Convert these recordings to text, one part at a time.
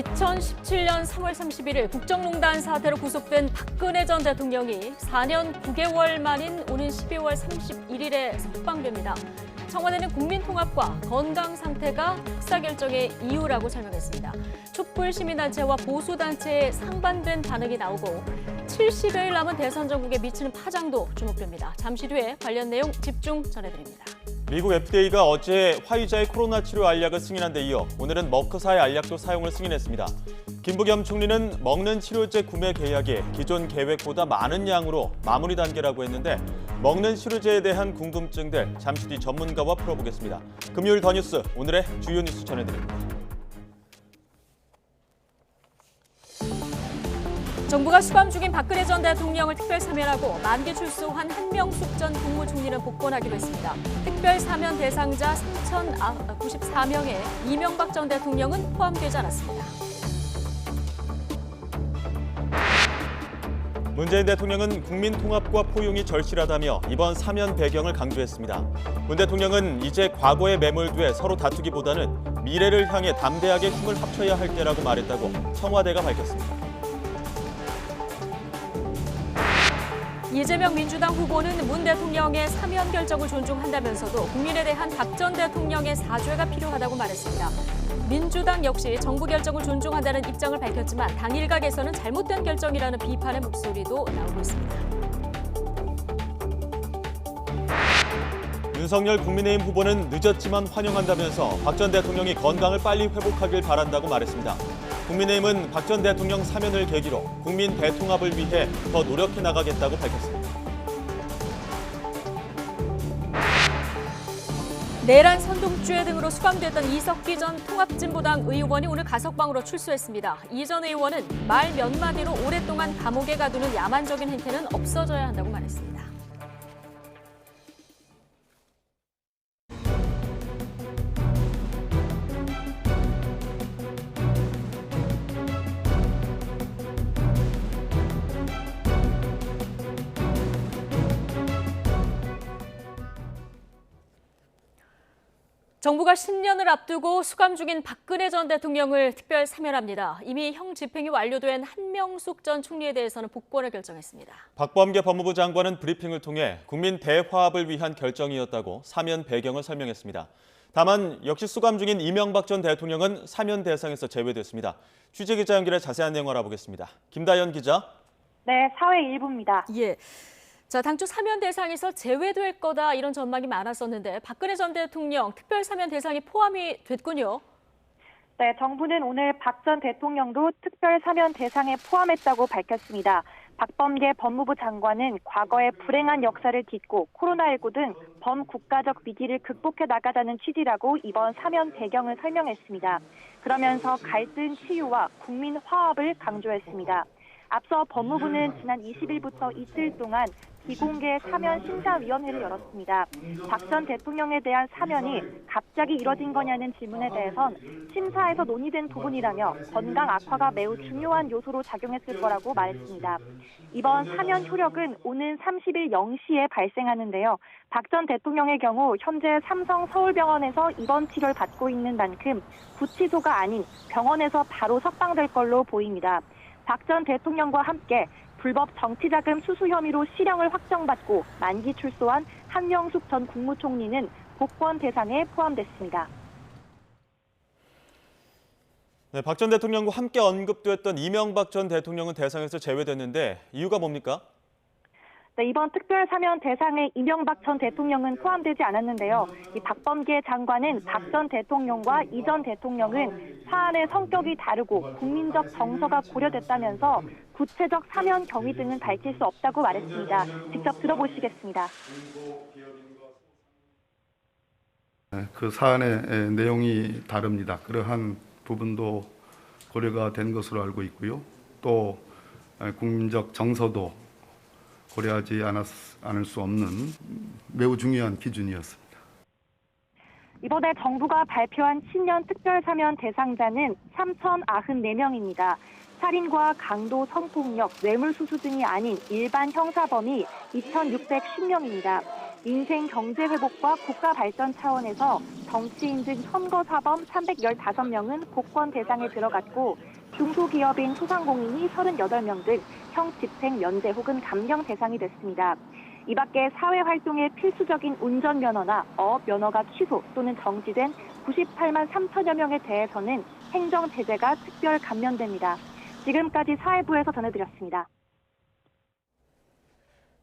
2017년 3월 31일 국정농단 사태로 구속된 박근혜 전 대통령이 4년 9개월 만인 오는 12월 31일에 석방됩니다. 청와대는 국민통합과 건강 상태가 특사 결정의 이유라고 설명했습니다. 촛불 시민단체와 보수단체의 상반된 반응이 나오고 70여일 남은 대선 전국에 미치는 파장도 주목됩니다. 잠시 뒤에 관련 내용 집중 전해드립니다. 미국 FDA가 어제 화이자의 코로나 치료 알약을 승인한 데 이어 오늘은 머크사의 알약도 사용을 승인했습니다. 김부겸 총리는 먹는 치료제 구매 계약이 기존 계획보다 많은 양으로 마무리 단계라고 했는데 먹는 치료제에 대한 궁금증들 잠시 뒤 전문가와 풀어보겠습니다. 금요일 더 뉴스 오늘의 주요 뉴스 전해드립니다. 정부가 수감 중인 박근혜 전 대통령을 특별 사면하고 만기 출소한 한명숙 전 국무총리는 복권하기로 했습니다. 특별 사면 대상자 3,094명에 이명박 전 대통령은 포함되지 않았습니다. 문재인 대통령은 국민 통합과 포용이 절실하다며 이번 사면 배경을 강조했습니다. 문 대통령은 이제 과거에 매몰돼 서로 다투기보다는 미래를 향해 담대하게 힘을 합쳐야 할 때라고 말했다고 청와대가 밝혔습니다. 이재명 민주당 후보는 문 대통령의 사면 결정을 존중한다면서도 국민에 대한 박 전 대통령의 사죄가 필요하다고 말했습니다. 민주당 역시 정부 결정을 존중한다는 입장을 밝혔지만 당 일각에서는 잘못된 결정이라는 비판의 목소리도 나오고 있습니다. 윤석열 국민의힘 후보는 늦었지만 환영한다면서 박 전 대통령이 건강을 빨리 회복하길 바란다고 말했습니다. 국민의힘은 박 전 대통령 사면을 계기로 국민 대통합을 위해 더 노력해 나가겠다고 밝혔습니다. 내란 선동죄 등으로 수감됐던 이석기 전 통합진보당 의원이 오늘 가석방으로 출소했습니다. 이 전 의원은 말 몇 마디로 오랫동안 감옥에 가두는 야만적인 행태는 없어져야 한다고 말했습니다. 정부가 신년을 앞두고 수감 중인 박근혜 전 대통령을 특별 사면합니다. 이미 형 집행이 완료된 한명숙 전 총리에 대해서는 복권을 결정했습니다. 박범계 법무부 장관은 브리핑을 통해 국민 대화합을 위한 결정이었다고 사면 배경을 설명했습니다. 다만 역시 수감 중인 이명박 전 대통령은 사면 대상에서 제외됐습니다. 취재기자 연결해 자세한 내용 알아보겠습니다. 김다연 기자. 네, 사회 일부입니다. 예. 자, 당초 사면 대상에서 제외될 거다 이런 전망이 많았었는데 박근혜 전 대통령 특별 사면 대상에 포함이 됐군요. 네, 정부는 오늘 박 전 대통령도 특별 사면 대상에 포함했다고 밝혔습니다. 박범계 법무부 장관은 과거의 불행한 역사를 딛고 코로나19 등 범국가적 위기를 극복해 나가자는 취지라고 이번 사면 배경을 설명했습니다. 그러면서 갈등 치유와 국민 화합을 강조했습니다. 앞서 법무부는 지난 20일부터 이틀 동안 비공개 사면 심사위원회를 열었습니다. 박 전 대통령에 대한 사면이 갑자기 이뤄진 거냐는 질문에 대해선 심사에서 논의된 부분이라며 건강 악화가 매우 중요한 요소로 작용했을 거라고 말했습니다. 이번 사면 효력은 오는 30일 0시에 발생하는데요. 박 전 대통령의 경우 현재 삼성 서울병원에서 입원 치료를 받고 있는 만큼 구치소가 아닌 병원에서 바로 석방될 걸로 보입니다. 박 전 대통령과 함께 불법 정치자금 수수 혐의로 실형을 확정받고 만기 출소한 한명숙 전 국무총리는 복권 대상에 포함됐습니다. 네, 박 전 대통령과 함께 언급됐던 이명박 전 대통령은 대상에서 제외됐는데 이유가 뭡니까? 네, 이번 특별 사면 대상에 이명박 전 대통령은 포함되지 않았는데요. 이 박범계 장관은 박 전 대통령과 이 전 대통령은 사안의 성격이 다르고 국민적 정서가 고려됐다면서 구체적 사면 경위 등은 밝힐 수 없다고 말했습니다. 직접 들어보시겠습니다. 그 사안의 내용이 다릅니다. 그러한 부분도 고려가 된 것으로 알고 있고요. 또 국민적 정서도 고려하지 않을 수 없는 매우 중요한 기준이었습니다. 이번에 정부가 발표한 신년 특별사면 대상자는 3,094명입니다. 살인과 강도 성폭력, 뇌물수수 등이 아닌 일반 형사범이 2,610명입니다. 민생 경제 회복과 국가 발전 차원에서 정치인 등 선거사범 315명은 복권 대상에 들어갔고 중소기업인 소상공인이 38명 등 형 집행 면제 혹은 감경 대상이 됐습니다. 이 밖에 사회활동에 필수적인 운전면허나 어업면허가 취소 또는 정지된 98만 3천여 명에 대해서는 행정제재가 특별 감면됩니다. 지금까지 사회부에서 전해드렸습니다.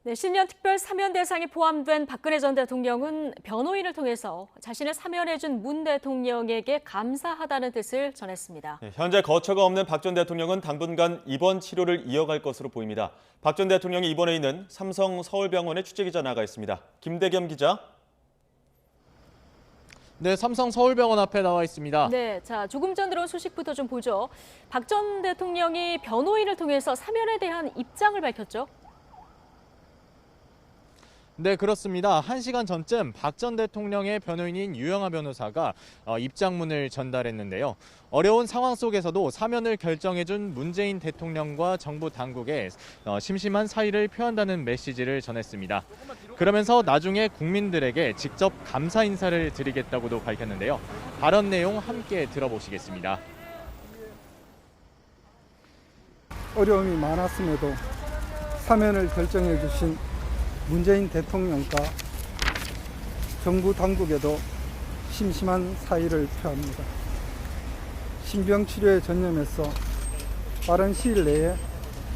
네, 신년 특별 사면 대상에 포함된 박근혜 전 대통령은 변호인을 통해서 자신을 사면해준 문 대통령에게 감사하다는 뜻을 전했습니다. 현재 거처가 없는 박 전 대통령은 당분간 입원 치료를 이어갈 것으로 보입니다. 박 전 대통령이 입원해 있는 삼성 서울병원에 취재기자 나가 있습니다. 김대겸 기자. 네, 삼성 서울병원 앞에 나와 있습니다. 네, 자, 조금 전 들어온 소식부터 좀 보죠. 박 전 대통령이 변호인을 통해서 사면에 대한 입장을 밝혔죠. 네, 그렇습니다. 1시간 전쯤 박 전 대통령의 변호인인 유영하 변호사가 입장문을 전달했는데요. 어려운 상황 속에서도 사면을 결정해준 문재인 대통령과 정부 당국에 심심한 사의를 표한다는 메시지를 전했습니다. 그러면서 나중에 국민들에게 직접 감사 인사를 드리겠다고도 밝혔는데요. 발언 내용 함께 들어보시겠습니다. 어려움이 많았음에도 사면을 결정해 주신 문재인 대통령과 정부 당국에도 심심한 사의를 표합니다. 신병 치료에 전념해서 빠른 시일 내에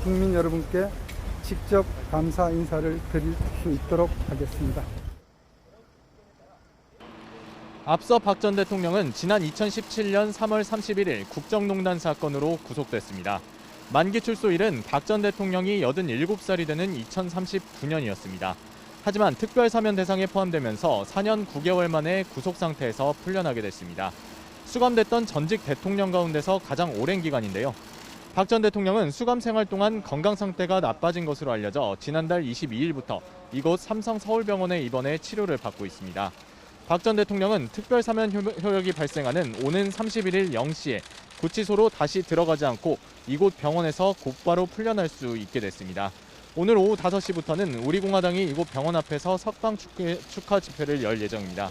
국민 여러분께 직접 감사 인사를 드릴 수 있도록 하겠습니다. 앞서 박 전 대통령은 지난 2017년 3월 31일 국정농단 사건으로 구속됐습니다. 만기 출소일은 박 전 대통령이 87살이 되는 2039년이었습니다. 하지만 특별 사면 대상에 포함되면서 4년 9개월 만에 구속 상태에서 풀려나게 됐습니다. 수감됐던 전직 대통령 가운데서 가장 오랜 기간인데요. 박 전 대통령은 수감 생활 동안 건강 상태가 나빠진 것으로 알려져 지난달 22일부터 이곳 삼성 서울병원에 입원해 치료를 받고 있습니다. 박 전 대통령은 특별 사면 효력이 발생하는 오는 31일 0시에 구치소로 다시 들어가지 않고 이곳 병원에서 곧바로 풀려날 수 있게 됐습니다. 오늘 오후 5시부터는 우리공화당이 이곳 병원 앞에서 석방 축하 집회를 열 예정입니다.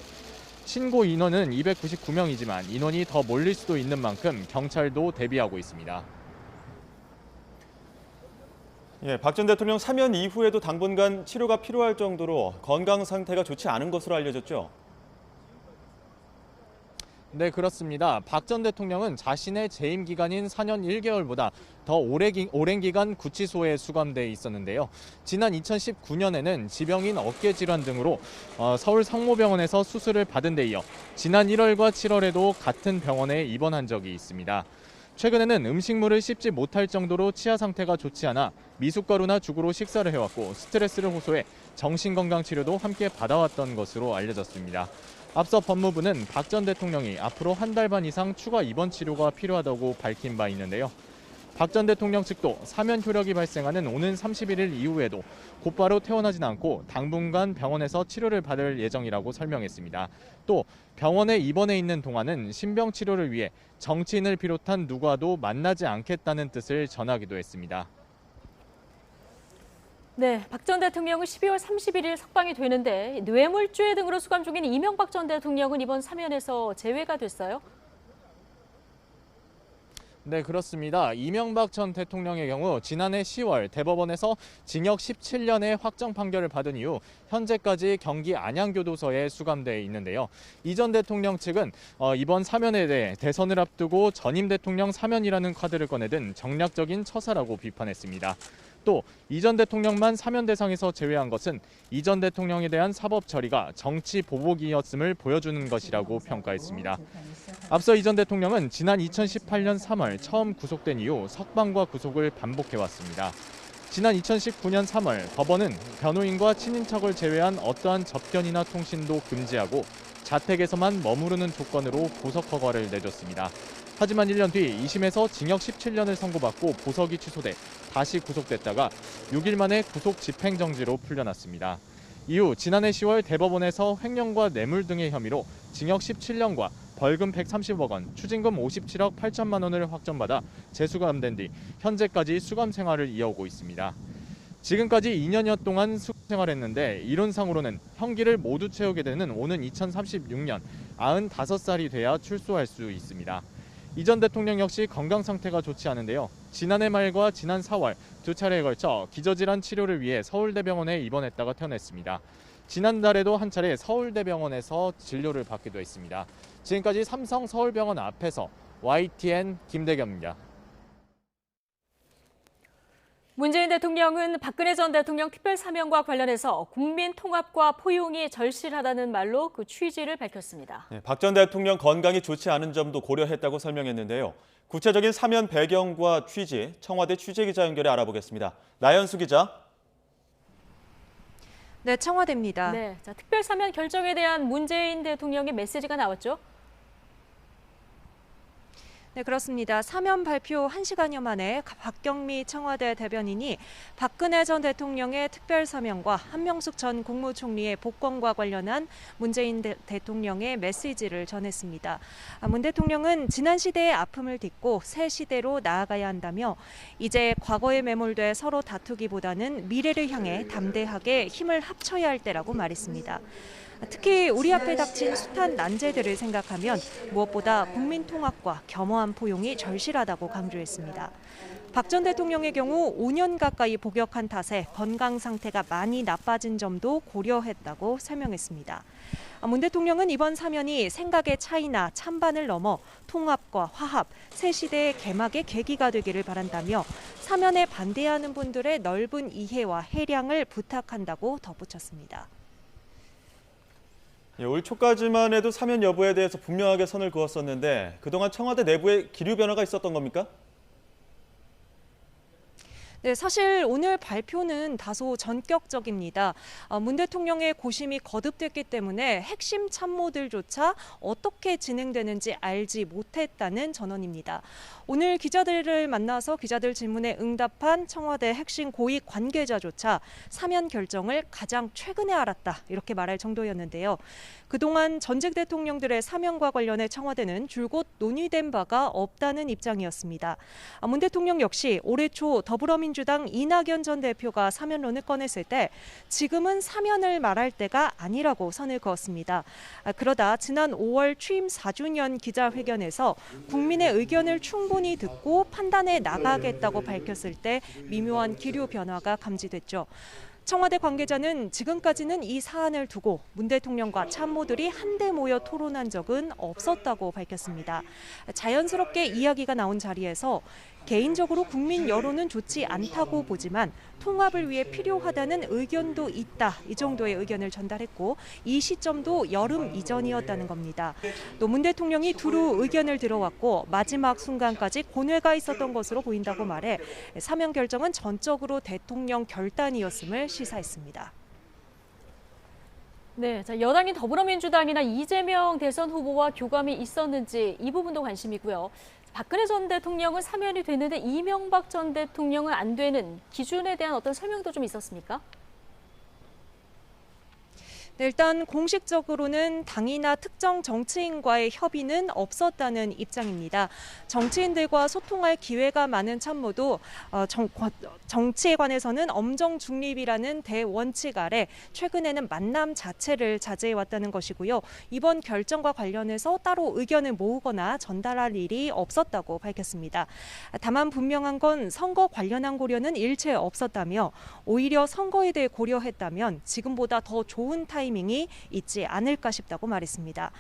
신고 인원은 299명이지만 인원이 더 몰릴 수도 있는 만큼 경찰도 대비하고 있습니다. 박 전 대통령 사면 이후에도 당분간 치료가 필요할 정도로 건강 상태가 좋지 않은 것으로 알려졌죠. 네, 그렇습니다. 박 전 대통령은 자신의 재임 기간인 4년 1개월보다 더 오랜 기간 구치소에 수감돼 있었는데요. 지난 2019년에는 지병인 어깨 질환 등으로 서울 성모병원에서 수술을 받은 데 이어 지난 1월과 7월에도 같은 병원에 입원한 적이 있습니다. 최근에는 음식물을 씹지 못할 정도로 치아 상태가 좋지 않아 미숫가루나 죽으로 식사를 해왔고 스트레스를 호소해 정신건강치료도 함께 받아왔던 것으로 알려졌습니다. 앞서 법무부는 박 전 대통령이 앞으로 한 달 반 이상 추가 입원 치료가 필요하다고 밝힌 바 있는데요. 박 전 대통령 측도 사면 효력이 발생하는 오는 31일 이후에도 곧바로 퇴원하진 않고 당분간 병원에서 치료를 받을 예정이라고 설명했습니다. 또 병원에 입원해 있는 동안은 신병 치료를 위해 정치인을 비롯한 누구와도 만나지 않겠다는 뜻을 전하기도 했습니다. 네, 박 전 대통령은 12월 31일 석방이 되는데 뇌물죄 등으로 수감 중인 이명박 전 대통령은 이번 사면에서 제외가 됐어요? 네, 그렇습니다. 이명박 전 대통령의 경우 지난해 10월 대법원에서 징역 17년의 확정 판결을 받은 이후 현재까지 경기 안양교도소에 수감돼 있는데요. 이 전 대통령 측은 이번 사면에 대해 대선을 앞두고 전임 대통령 사면이라는 카드를 꺼내든 정략적인 처사라고 비판했습니다. 또 이 전 대통령만 사면 대상에서 제외한 것은 이 전 대통령에 대한 사법 처리가 정치 보복이었음을 보여주는 것이라고 평가했습니다. 앞서 이 전 대통령은 지난 2018년 3월 처음 구속된 이후 석방과 구속을 반복해왔습니다. 지난 2019년 3월 법원은 변호인과 친인척을 제외한 어떠한 접견이나 통신도 금지하고 자택에서만 머무르는 조건으로 보석 허가를 내줬습니다. 하지만 1년 뒤 2심에서 징역 17년을 선고받고 보석이 취소돼 다시 구속됐다가 6일 만에 구속 집행정지로 풀려났습니다. 이후 지난해 10월 대법원에서 횡령과 뇌물 등의 혐의로 징역 17년과 벌금 130억 원, 추징금 57억 8천만 원을 확정받아 재수감된 뒤 현재까지 수감 생활을 이어오고 있습니다. 지금까지 2년여 동안 수감 생활했는데 이론상으로는 형기를 모두 채우게 되는 오는 2036년 95살이 돼야 출소할 수 있습니다. 이 전 대통령 역시 건강 상태가 좋지 않은데요. 지난해 말과 지난 4월 두 차례에 걸쳐 기저질환 치료를 위해 서울대병원에 입원했다가 퇴원했습니다. 지난달에도 한 차례 서울대병원에서 진료를 받기도 했습니다. 지금까지 삼성 서울병원 앞에서 YTN 김대겸입니다. 문재인 대통령은 박근혜 전 대통령 특별사면과 관련해서 국민 통합과 포용이 절실하다는 말로 그 취지를 밝혔습니다. 박 전 대통령 건강이 좋지 않은 점도 고려했다고 설명했는데요. 구체적인 사면 배경과 취지, 청와대 취재기자 연결해 알아보겠습니다. 나연수 기자. 네, 청와대입니다. 네, 자, 특별사면 결정에 대한 문재인 대통령의 메시지가 나왔죠? 네, 그렇습니다. 사면 발표 1시간여 만에 박경미 청와대 대변인이 박근혜 전 대통령의 특별사면과 한명숙 전 국무총리의 복권과 관련한 문재인 대통령의 메시지를 전했습니다. 문 대통령은 지난 시대의 아픔을 딛고 새 시대로 나아가야 한다며 이제 과거에 매몰돼 서로 다투기보다는 미래를 향해 담대하게 힘을 합쳐야 할 때라고 말했습니다. 특히 우리 앞에 닥친 숱한 난제들을 생각하면 무엇보다 국민 통합과 겸허한 포용이 절실하다고 강조했습니다. 박 전 대통령의 경우 5년 가까이 복역한 탓에 건강 상태가 많이 나빠진 점도 고려했다고 설명했습니다. 문 대통령은 이번 사면이 생각의 차이나 찬반을 넘어 통합과 화합, 새 시대의 개막의 계기가 되기를 바란다며 사면에 반대하는 분들의 넓은 이해와 해량을 부탁한다고 덧붙였습니다. 올 초까지만 해도 사면 여부에 대해서 분명하게 선을 그었었는데 그동안 청와대 내부에 기류 변화가 있었던 겁니까? 네, 사실 오늘 발표는 다소 전격적입니다. 문 대통령의 고심이 거듭됐기 때문에 핵심 참모들조차 어떻게 진행되는지 알지 못했다는 전언입니다. 오늘 기자들을 만나서 기자들 질문에 응답한 청와대 핵심 고위 관계자조차 사면 결정을 가장 최근에 알았다 이렇게 말할 정도였는데요. 그동안 전직 대통령들의 사면과 관련해 청와대는 줄곧 논의된 바가 없다는 입장이었습니다. 문 대통령 역시 올해 초 더불어민주당 이낙연 전 대표가 사면론을 꺼냈을 때 지금은 사면을 말할 때가 아니라고 선을 그었습니다. 그러다 지난 5월 취임 4주년 기자회견에서 국민의 의견을 충분히 듣고 판단해 나가겠다고 밝혔을 때 미묘한 기류 변화가 감지됐죠. 청와대 관계자는 지금까지는 이 사안을 두고 문 대통령과 참모들이 한데 모여 토론한 적은 없었다고 밝혔습니다. 자연스럽게 이야기가 나온 자리에서 개인적으로 국민 여론은 좋지 않다고 보지만 통합을 위해 필요하다는 의견도 있다. 이 정도의 의견을 전달했고 이 시점도 여름 이전이었다는 겁니다. 또 문 대통령이 두루 의견을 들어왔고 마지막 순간까지 고뇌가 있었던 것으로 보인다고 말해 사면 결정은 전적으로 대통령 결단이었음을 시사했습니다. 네, 자, 여당인 더불어민주당이나 이재명 대선 후보와 교감이 있었는지 이 부분도 관심이고요. 박근혜 전 대통령은 사면이 됐는데 이명박 전 대통령은 안 되는 기준에 대한 어떤 설명도 좀 있었습니까? 네, 일단 공식적으로는 당이나 특정 정치인과의 협의는 없었다는 입장입니다. 정치인들과 소통할 기회가 많은 참모도 정치에 관해서는 엄정 중립이라는 대원칙 아래 최근에는 만남 자체를 자제해왔다는 것이고요. 이번 결정과 관련해서 따로 의견을 모으거나 전달할 일이 없었다고 밝혔습니다. 다만 분명한 건 선거 관련한 고려는 일체 없었다며 오히려 선거에 대해 고려했다면 지금보다 더 좋은 타이밍이 있지 않을까 싶다고 말했습니다.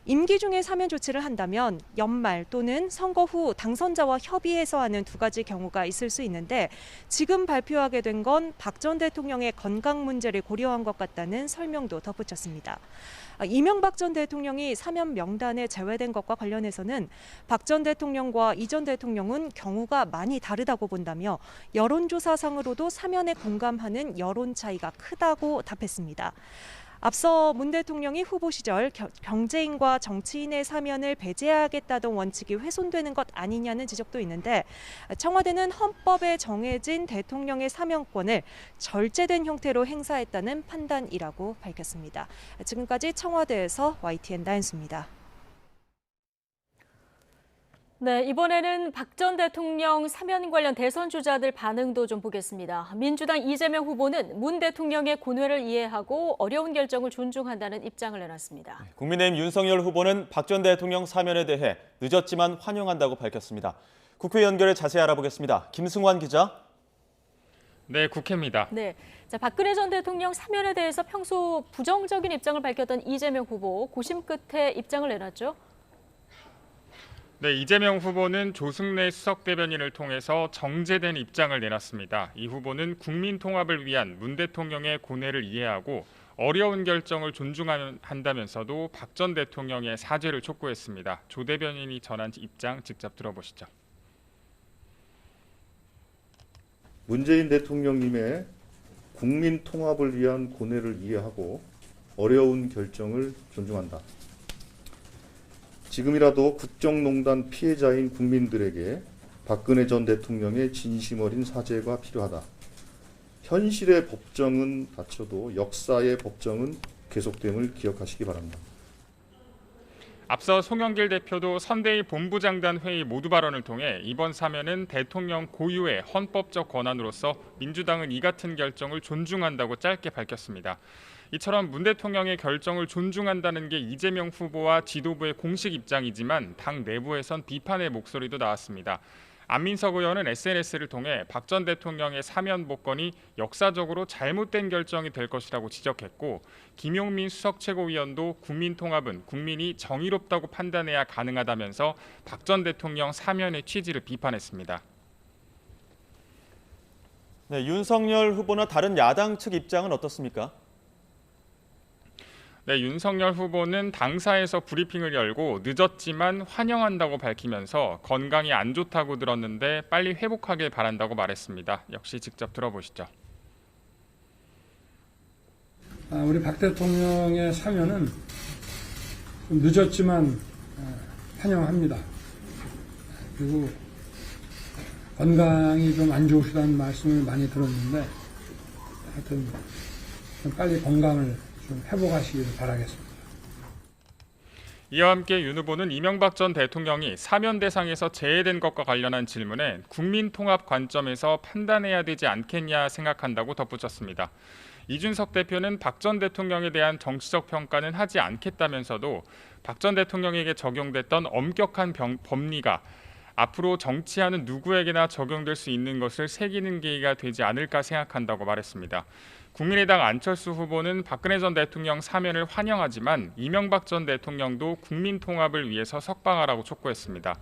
임기 중에 사면 조치를 한다면 연말 또는 선거 후 당선자와 협의해서 하는 두 가지 경우가 있을 수 있는데 지금 발표하게 된 건 박 전 대통령의 건강 문제를 고려한 것 같다는 설명도 덧붙였습니다. 이명박 전 대통령이 사면 명단에 제외된 것과 관련해서는 박 전 대통령과 이 전 대통령은 경우가 많이 다르다고 본다며 여론조사상으로도 사면에 공감하는 여론 차이가 크다고 답했습니다. 앞서 문 대통령이 후보 시절 경제인과 정치인의 사면을 배제하겠다던 원칙이 훼손되는 것 아니냐는 지적도 있는데 청와대는 헌법에 정해진 대통령의 사면권을 절제된 형태로 행사했다는 판단이라고 밝혔습니다. 지금까지 청와대에서 YTN 나연수입니다. 네, 이번에는 박 전 대통령 사면 관련 대선 주자들 반응도 좀 보겠습니다. 민주당 이재명 후보는 문 대통령의 고뇌를 이해하고 어려운 결정을 존중한다는 입장을 내놨습니다. 국민의힘 윤석열 후보는 박 전 대통령 사면에 대해 늦었지만 환영한다고 밝혔습니다. 국회 연결해 자세히 알아보겠습니다. 김승환 기자. 네, 국회입니다. 네, 자, 박근혜 전 대통령 사면에 대해서 평소 부정적인 입장을 밝혔던 이재명 후보 고심 끝에 입장을 내놨죠. 네, 이재명 후보는 조승래 수석 대변인을 통해서 정제된 입장을 내놨습니다. 이 후보는 국민 통합을 위한 문 대통령의 고뇌를 이해하고 어려운 결정을 존중한다면서도 박 전 대통령의 사죄를 촉구했습니다. 조 대변인이 전한 입장 직접 들어보시죠. 문재인 대통령님의 국민 통합을 위한 고뇌를 이해하고 어려운 결정을 존중한다. 지금이라도 국정농단 피해자인 국민들에게 박근혜 전 대통령의 진심 어린 사죄가 필요하다. 현실의 법정은 닫혀도 역사의 법정은 계속됨을 기억하시기 바랍니다. 앞서 송영길 대표도 선대위 본부장단 회의 모두 발언을 통해 이번 사면은 대통령 고유의 헌법적 권한으로서 민주당은 이 같은 결정을 존중한다고 짧게 밝혔습니다. 이처럼 문 대통령의 결정을 존중한다는 게 이재명 후보와 지도부의 공식 입장이지만 당 내부에선 비판의 목소리도 나왔습니다. 안민석 의원은 SNS를 통해 박 전 대통령의 사면 복권이 역사적으로 잘못된 결정이 될 것이라고 지적했고, 김용민 수석 최고위원도 국민 통합은 국민이 정의롭다고 판단해야 가능하다면서 박 전 대통령 사면의 취지를 비판했습니다. 네, 윤석열 후보나 다른 야당 측 입장은 어떻습니까? 네, 윤석열 후보는 당사에서 브리핑을 열고 늦었지만 환영한다고 밝히면서 건강이 안 좋다고 들었는데 빨리 회복하길 바란다고 말했습니다. 역시 직접 들어보시죠. 우리 박 대통령의 사면은 좀 늦었지만 환영합니다. 그리고 건강이 좀 안 좋으시다는 말씀을 많이 들었는데 하여튼 좀 빨리 건강을 좀 회복하시기를 바라겠습니다. 이와 함께 윤 후보는 이명박 전 대통령이 사면 대상에서 제외된 것과 관련한 질문에 국민 통합 관점에서 판단해야 되지 않겠냐 생각한다고 덧붙였습니다. 이준석 대표는 박 전 대통령에 대한 정치적 평가는 하지 않겠다면서도 박 전 대통령에게 적용됐던 엄격한 법리가 앞으로 정치하는 누구에게나 적용될 수 있는 것을 새기는 계기가 되지 않을까 생각한다고 말했습니다. 국민의당 안철수 후보는 박근혜 전 대통령 사면을 환영하지만 이명박 전 대통령도 국민 통합을 위해서 석방하라고 촉구했습니다.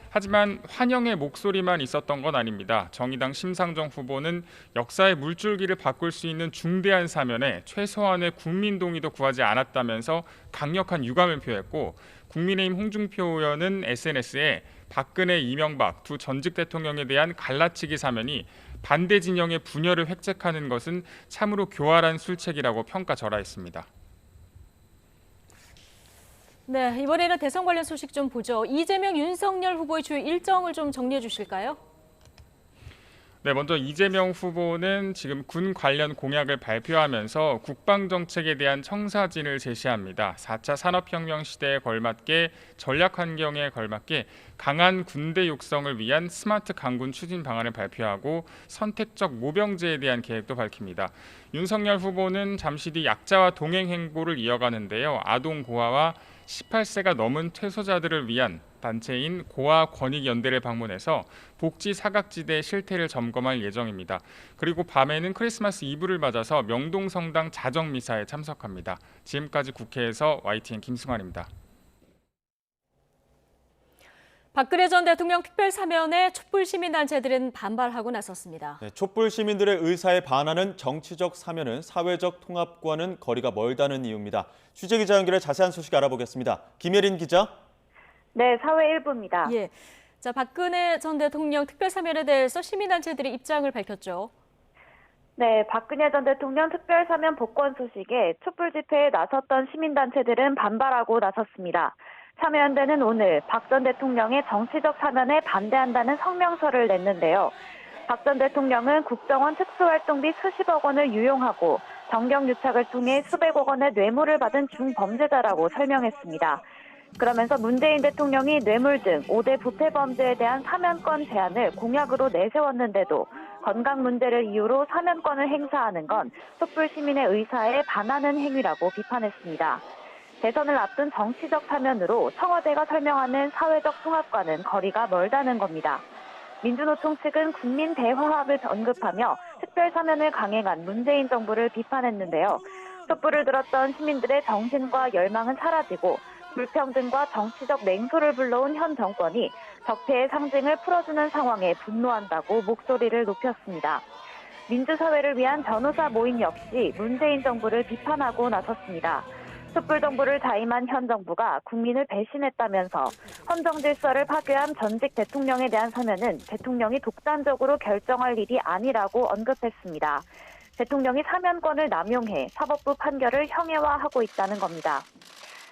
하지만 환영의 목소리만 있었던 건 아닙니다. 정의당 심상정 후보는 역사의 물줄기를 바꿀 수 있는 중대한 사면에 최소한의 국민 동의도 구하지 않았다면서 강력한 유감을 표했고, 국민의힘 홍준표 의원은 SNS에 박근혜, 이명박 두 전직 대통령에 대한 갈라치기 사면이 반대 진영의 분열을 획책하는 것은 참으로 교활한 술책이라고 평가절하했습니다. 네, 이번에는 대선 관련 소식 좀 보죠. 이재명, 윤석열 후보의 주요 일정을 좀 정리해 주실까요? 네, 먼저 이재명 후보는 지금 군 관련 공약을 발표하면서 국방정책에 대한 청사진을 제시합니다. 4차 산업혁명 시대에 걸맞게 전략 환경에 걸맞게 강한 군대 육성을 위한 스마트 강군 추진 방안을 발표하고 선택적 모병제에 대한 계획도 밝힙니다. 윤석열 후보는 잠시 뒤 약자와 동행 행보를 이어가는데요. 아동 고아와 18세가 넘은 퇴소자들을 위한 단체인 고아권익연대를 방문해서 복지 사각지대 실태를 점검할 예정입니다. 그리고 밤에는 크리스마스 이브를 맞아서 명동성당 자정미사에 참석합니다. 지금까지 국회에서 YTN 김승환입니다. 박근혜 전 대통령 특별사면에 촛불 시민단체들은 반발하고 나섰습니다. 네, 촛불 시민들의 의사에 반하는 정치적 사면은 사회적 통합과는 거리가 멀다는 이유입니다. 취재기자 연결해 자세한 소식 알아보겠습니다. 김예린 기자. 네, 사회 일부입니다. 예, 자, 박근혜 전 대통령 특별사면에 대해서 시민단체들이 입장을 밝혔죠. 네, 박근혜 전 대통령 특별사면 복권 소식에 촛불 집회에 나섰던 시민단체들은 반발하고 나섰습니다. 참여연대는 오늘 박 전 대통령의 정치적 사면에 반대한다는 성명서를 냈는데요. 박 전 대통령은 국정원 특수활동비 수십억 원을 유용하고 정경유착을 통해 수백억 원의 뇌물을 받은 중범죄자라고 설명했습니다. 그러면서 문재인 대통령이 뇌물 등 5대 부패 범죄에 대한 사면권 제한을 공약으로 내세웠는데도 건강 문제를 이유로 사면권을 행사하는 건 촛불 시민의 의사에 반하는 행위라고 비판했습니다. 대선을 앞둔 정치적 사면으로 청와대가 설명하는 사회적 통합과는 거리가 멀다는 겁니다. 민주노총 측은 국민 대화합을 언급하며 특별 사면을 강행한 문재인 정부를 비판했는데요. 촛불을 들었던 시민들의 정신과 열망은 사라지고 불평등과 정치적 냉소를 불러온 현 정권이 적폐의 상징을 풀어주는 상황에 분노한다고 목소리를 높였습니다. 민주사회를 위한 변호사 모임 역시 문재인 정부를 비판하고 나섰습니다. 촛불 정부를 자임한 현 정부가 국민을 배신했다면서 헌정 질서를 파괴한 전직 대통령에 대한 사면은 대통령이 독단적으로 결정할 일이 아니라고 언급했습니다. 대통령이 사면권을 남용해 사법부 판결을 형해화하고 있다는 겁니다.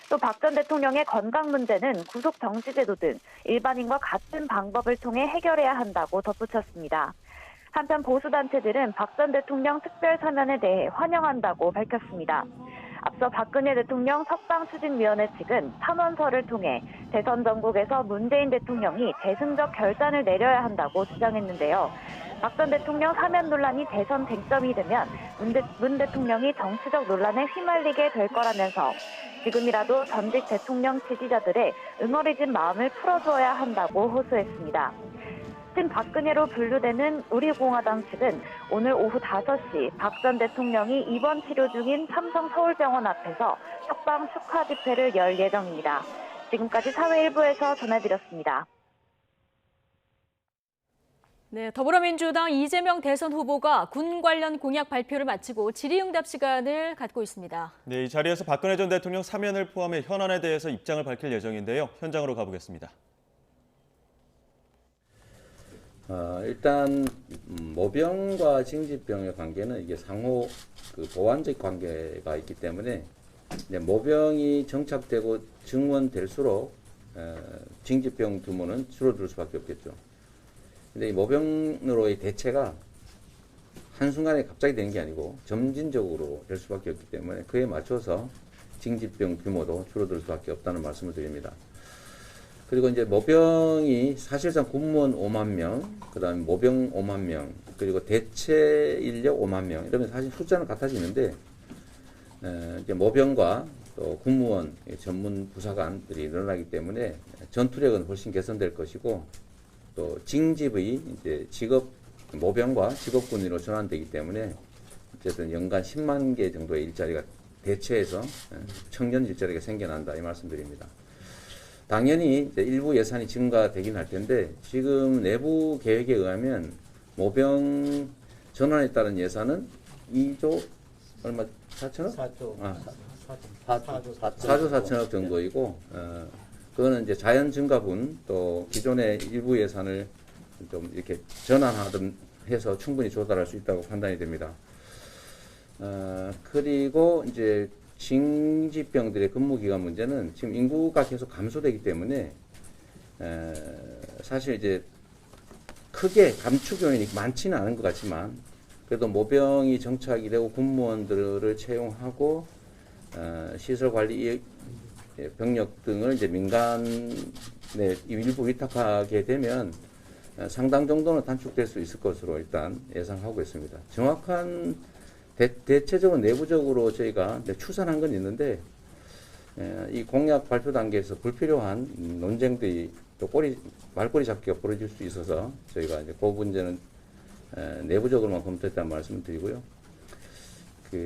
또 박 전 대통령의 건강 문제는 구속 정지제도 등 일반인과 같은 방법을 통해 해결해야 한다고 덧붙였습니다. 한편 보수단체들은 박 전 대통령 특별 사면에 대해 환영한다고 밝혔습니다. 앞서 박근혜 대통령 석방추진위원회 측은 탄원서를 통해 대선 전국에서 문재인 대통령이 대승적 결단을 내려야 한다고 주장했는데요. 박 전 대통령 사면 논란이 대선 쟁점이 되면 문 대통령이 정치적 논란에 휘말리게 될 거라면서 지금이라도 전직 대통령 지지자들의 응어리진 마음을 풀어줘야 한다고 호소했습니다. 친박근혜로 분류되는 우리공화당 측은 오늘 오후 5시 박 전 대통령이 입원 치료 중인 삼성 서울병원 앞에서 석방 축하 집회를 열 예정입니다. 지금까지 사회일부에서 전해드렸습니다. 네, 더불어민주당 이재명 대선 후보가 군 관련 공약 발표를 마치고 질의응답 시간을 갖고 있습니다. 네, 이 자리에서 박근혜 전 대통령 사면을 포함해 현안에 대해서 입장을 밝힐 예정인데요. 현장으로 가보겠습니다. 일단 모병과 징집병의 관계는 이게 상호 보완적 관계가 있기 때문에 이제 모병이 정착되고 증원될수록 징집병 규모는 줄어들 수밖에 없겠죠. 근데 이 모병으로의 대체가 한순간에 갑자기 되는 게 아니고 점진적으로 될 수밖에 없기 때문에 그에 맞춰서 징집병 규모도 줄어들 수밖에 없다는 말씀을 드립니다. 그리고 이제 모병이 사실상 군무원 5만 명, 그다음에 모병 5만 명, 그리고 대체 인력 5만 명 이러면 사실 숫자는 같아지는데 이제 모병과 또 군무원 전문 부사관들이 늘어나기 때문에 전투력은 훨씬 개선될 것이고 또 징집의 이제 직업 모병과 직업군으로 전환되기 때문에 어쨌든 연간 10만 개 정도의 일자리가 대체해서 청년 일자리가 생겨난다 이 말씀드립니다. 당연히 이제 일부 예산이 증가되긴 할 텐데 지금 내부 계획에 의하면 모병 전환에 따른 예산은 2조 얼마 4천억? 4조 4천억 정도이고 그거는 이제 자연 증가분 또 기존의 일부 예산을 좀 이렇게 전환하든 해서 충분히 조달할 수 있다고 판단이 됩니다. 그리고 이제 징집병들의 근무기간 문제는 지금 인구가 계속 감소되기 때문에 사실 이제 크게 감축 요인이 많지는 않은 것 같지만 그래도 모병이 정착이 되고 군무원들을 채용하고 시설 관리 병력 등을 이제 민간에 일부 위탁하게 되면 상당 정도는 단축될 수 있을 것으로 일단 예상하고 있습니다. 정확한 대체적으로 내부적으로 저희가 추산한 건 있는데 이 공약 발표 단계에서 불필요한 논쟁들이 또 말꼬리 잡기가 벌어질 수 있어서 저희가 이제 그 문제는 내부적으로만 검토했다는 말씀을 드리고요.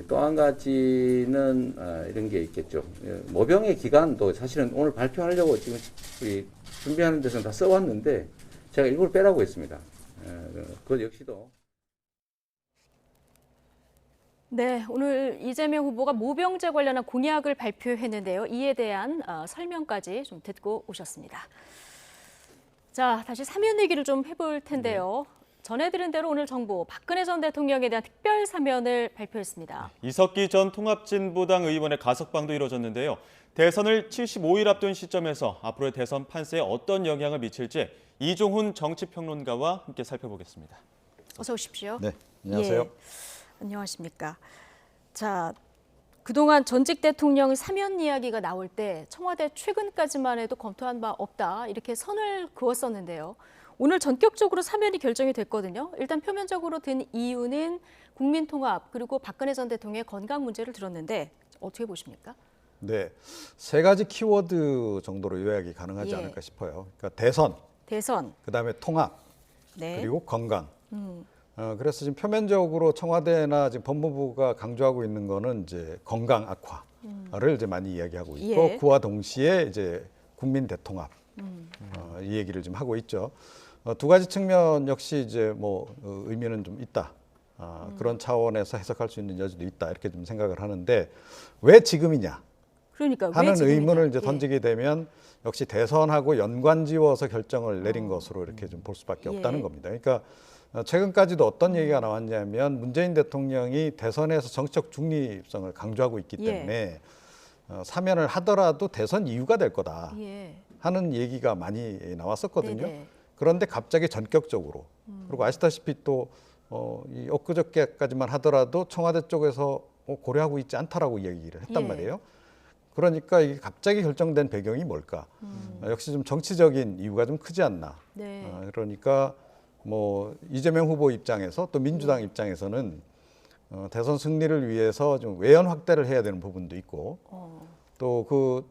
또 한 가지는 이런 게 있겠죠. 모병의 기간도 사실은 오늘 발표하려고 지금 우리 준비하는 데서는 다 써왔는데 제가 일부러 빼라고 했습니다. 그것 역시도. 네, 오늘 이재명 후보가 모병제 관련한 공약을 발표했는데요. 이에 대한 설명까지 좀 듣고 오셨습니다. 자, 다시 사면 얘기를 좀 해볼 텐데요. 전해드린 대로 오늘 정부 박근혜 전 대통령에 대한 특별 사면을 발표했습니다. 이석기 전 통합진보당 의원의 가석방도 이뤄졌는데요. 대선을 75일 앞둔 시점에서 앞으로의 대선 판세에 어떤 영향을 미칠지 이종훈 정치평론가와 함께 살펴보겠습니다. 어서 오십시오. 네, 안녕하세요. 예, 안녕하십니까. 자, 그동안 전직 대통령 사면 이야기가 나올 때 청와대 최근까지만 해도 검토한 바 없다 이렇게 선을 그었었는데요. 오늘 전격적으로 사면이 결정이 됐거든요. 일단 표면적으로 든 이유는 국민통합 그리고 박근혜 전 대통령의 건강 문제를 들었는데 어떻게 보십니까? 네, 세 가지 키워드 정도로 요약이 가능하지 예. 않을까 싶어요. 그러니까 대선, 그다음에 통합, 네. 그리고 건강. 그래서 지금 표면적으로 청와대나 지금 법무부가 강조하고 있는 거는 이제 건강 악화를 이제 많이 이야기하고 있고 예. 그와 동시에 이제 국민 대통합 이 얘기를 좀 하고 있죠. 두 가지 측면 역시 이제 뭐 의미는 좀 있다. 그런 차원에서 해석할 수 있는 여지도 있다 이렇게 좀 생각을 하는데 왜 지금이냐 그러니까 왜 하는 지금이냐. 의문을 이제 예. 던지게 되면 역시 대선하고 연관지어서 결정을 내린 것으로 이렇게 좀 볼 수밖에 없다는 예. 겁니다. 그러니까 최근까지도 어떤 얘기가 나왔냐면 문재인 대통령이 대선에서 정치적 중립성을 강조하고 있기 예. 때문에 사면을 하더라도 대선 이유가 될 거다 예. 하는 얘기가 많이 나왔었거든요. 네네. 그런데 갑자기 전격적으로 그리고 아시다시피 또 이 엊그저께까지만 하더라도 청와대 쪽에서 고려하고 있지 않다라고 이야기를 했단 예. 말이에요. 그러니까 이게 갑자기 결정된 배경이 뭘까? 역시 좀 정치적인 이유가 좀 크지 않나. 네. 그러니까 뭐 이재명 후보 입장에서 또 민주당 입장에서는 대선 승리를 위해서 좀 외연 확대를 해야 되는 부분도 있고 또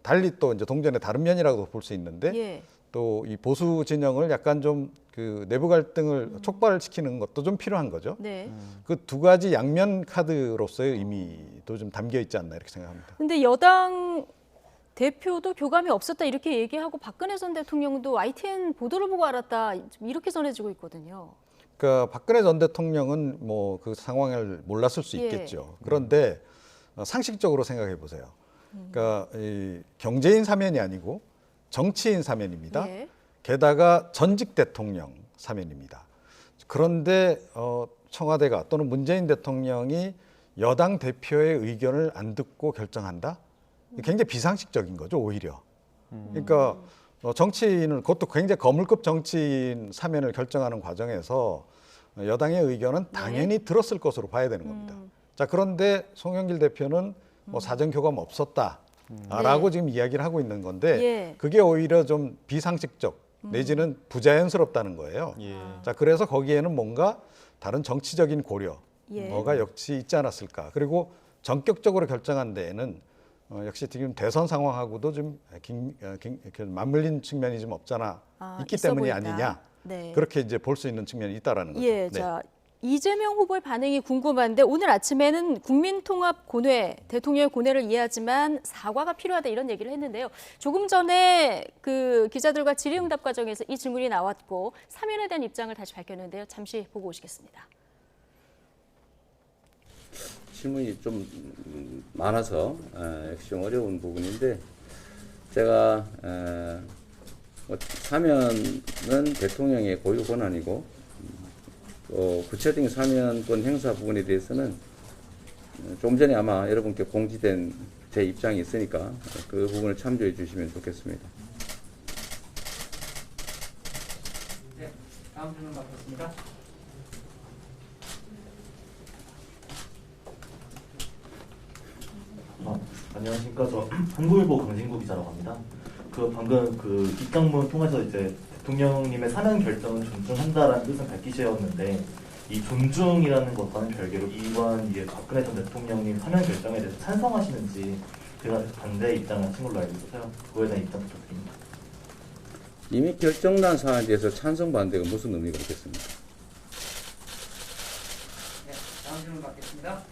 달리 또 이제 동전의 다른 면이라고 볼 수 있는데 예. 또 이 보수 진영을 약간 좀 그 내부 갈등을 촉발시키는 것도 좀 필요한 거죠. 네. 그 두 가지 양면 카드로서의 의미도 좀 담겨 있지 않나 이렇게 생각합니다. 근데 여당 대표도 교감이 없었다 이렇게 얘기하고 박근혜 전 대통령도 ITN 보도를 보고 알았다 이렇게 전해지고 있거든요. 그러니까 박근혜 전 대통령은 뭐 그 상황을 몰랐을 수 예. 있겠죠. 그런데 상식적으로 생각해 보세요. 그러니까 이 경제인 사면이 아니고 정치인 사면입니다. 예. 게다가 전직 대통령 사면입니다. 그런데 청와대가 또는 문재인 대통령이 여당 대표의 의견을 안 듣고 결정한다? 굉장히 비상식적인 거죠, 오히려. 그러니까 정치인은 그것도 굉장히 거물급 정치인 사면을 결정하는 과정에서 여당의 의견은 당연히 들었을 것으로 봐야 되는 겁니다. 자, 그런데 송영길 대표는 뭐 사전 교감 없었다라고 네. 지금 이야기를 하고 있는 건데 예. 그게 오히려 좀 비상식적 내지는 부자연스럽다는 거예요. 예. 자, 그래서 거기에는 뭔가 다른 정치적인 고려 예. 뭐가 역시 있지 않았을까. 그리고 전격적으로 결정한 데에는 역시 지금 대선 상황하고도 좀 맞물린 측면이 좀 없잖아 있기 있어 때문이 보인다. 아니냐. 네. 그렇게 이제 볼 수 있는 측면이 있다라는 거죠. 예, 네. 자 이재명 후보의 반응이 궁금한데 오늘 아침에는 국민통합 고뇌, 대통령의 고뇌를 이해하지만 사과가 필요하다 이런 얘기를 했는데요. 조금 전에 그 기자들과 질의응답 과정에서 이 질문이 나왔고 사면에 대한 입장을 다시 밝혔는데요. 잠시 보고 오시겠습니다. 질문이 좀 많아서 역시 좀 어려운 부분인데 제가 사면은 대통령의 고유 권한이고 구체적인 사면권 행사 부분에 대해서는 좀 전에 아마 여러분께 공지된 제 입장이 있으니까 그 부분을 참조해 주시면 좋겠습니다. 네, 다음 질문 받겠습니다. 안녕하십니까. 저 한국일보 강진구 기자라고 합니다. 그 방금 그 입장문 통해서 이제 대통령님의 사면 결정은 존중한다라는 뜻은 밝히셨는데 이 존중이라는 것과는 별개로 이번 이게 박근혜 전 대통령님 사면 결정에 대해서 찬성하시는지 제가 반대 입장을 하신 걸로 알고 있어서요. 그거에 대한 입장 부탁드립니다. 이미 결정난 사안에 대해서 찬성 반대가 무슨 의미가 있겠습니까? 네, 다음 질문 받겠습니다.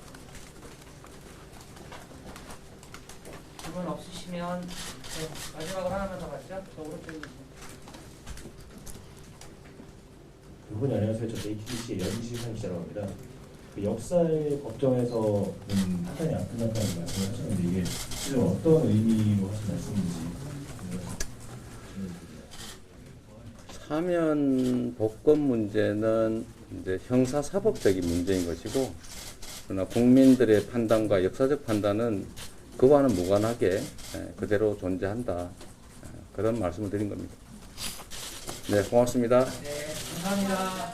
질문 없으시면 네, 마지막으로 하나만 더 받죠. 저 오른쪽에 그분이 안녕하세요. 저 JTBC의 연시상 기자라고 합니다. 그 역사의 법정에서 판단이 안 끝났다는 말씀을 하셨는데 이게 실은 어떤 의미로 하신 말씀인지. 사면 복권 문제는 이제 형사사법적인 문제인 것이고 그러나 국민들의 판단과 역사적 판단은 그와는 무관하게 그대로 존재한다. 그런 말씀을 드린 겁니다. 네, 고맙습니다. 네, 감사합니다.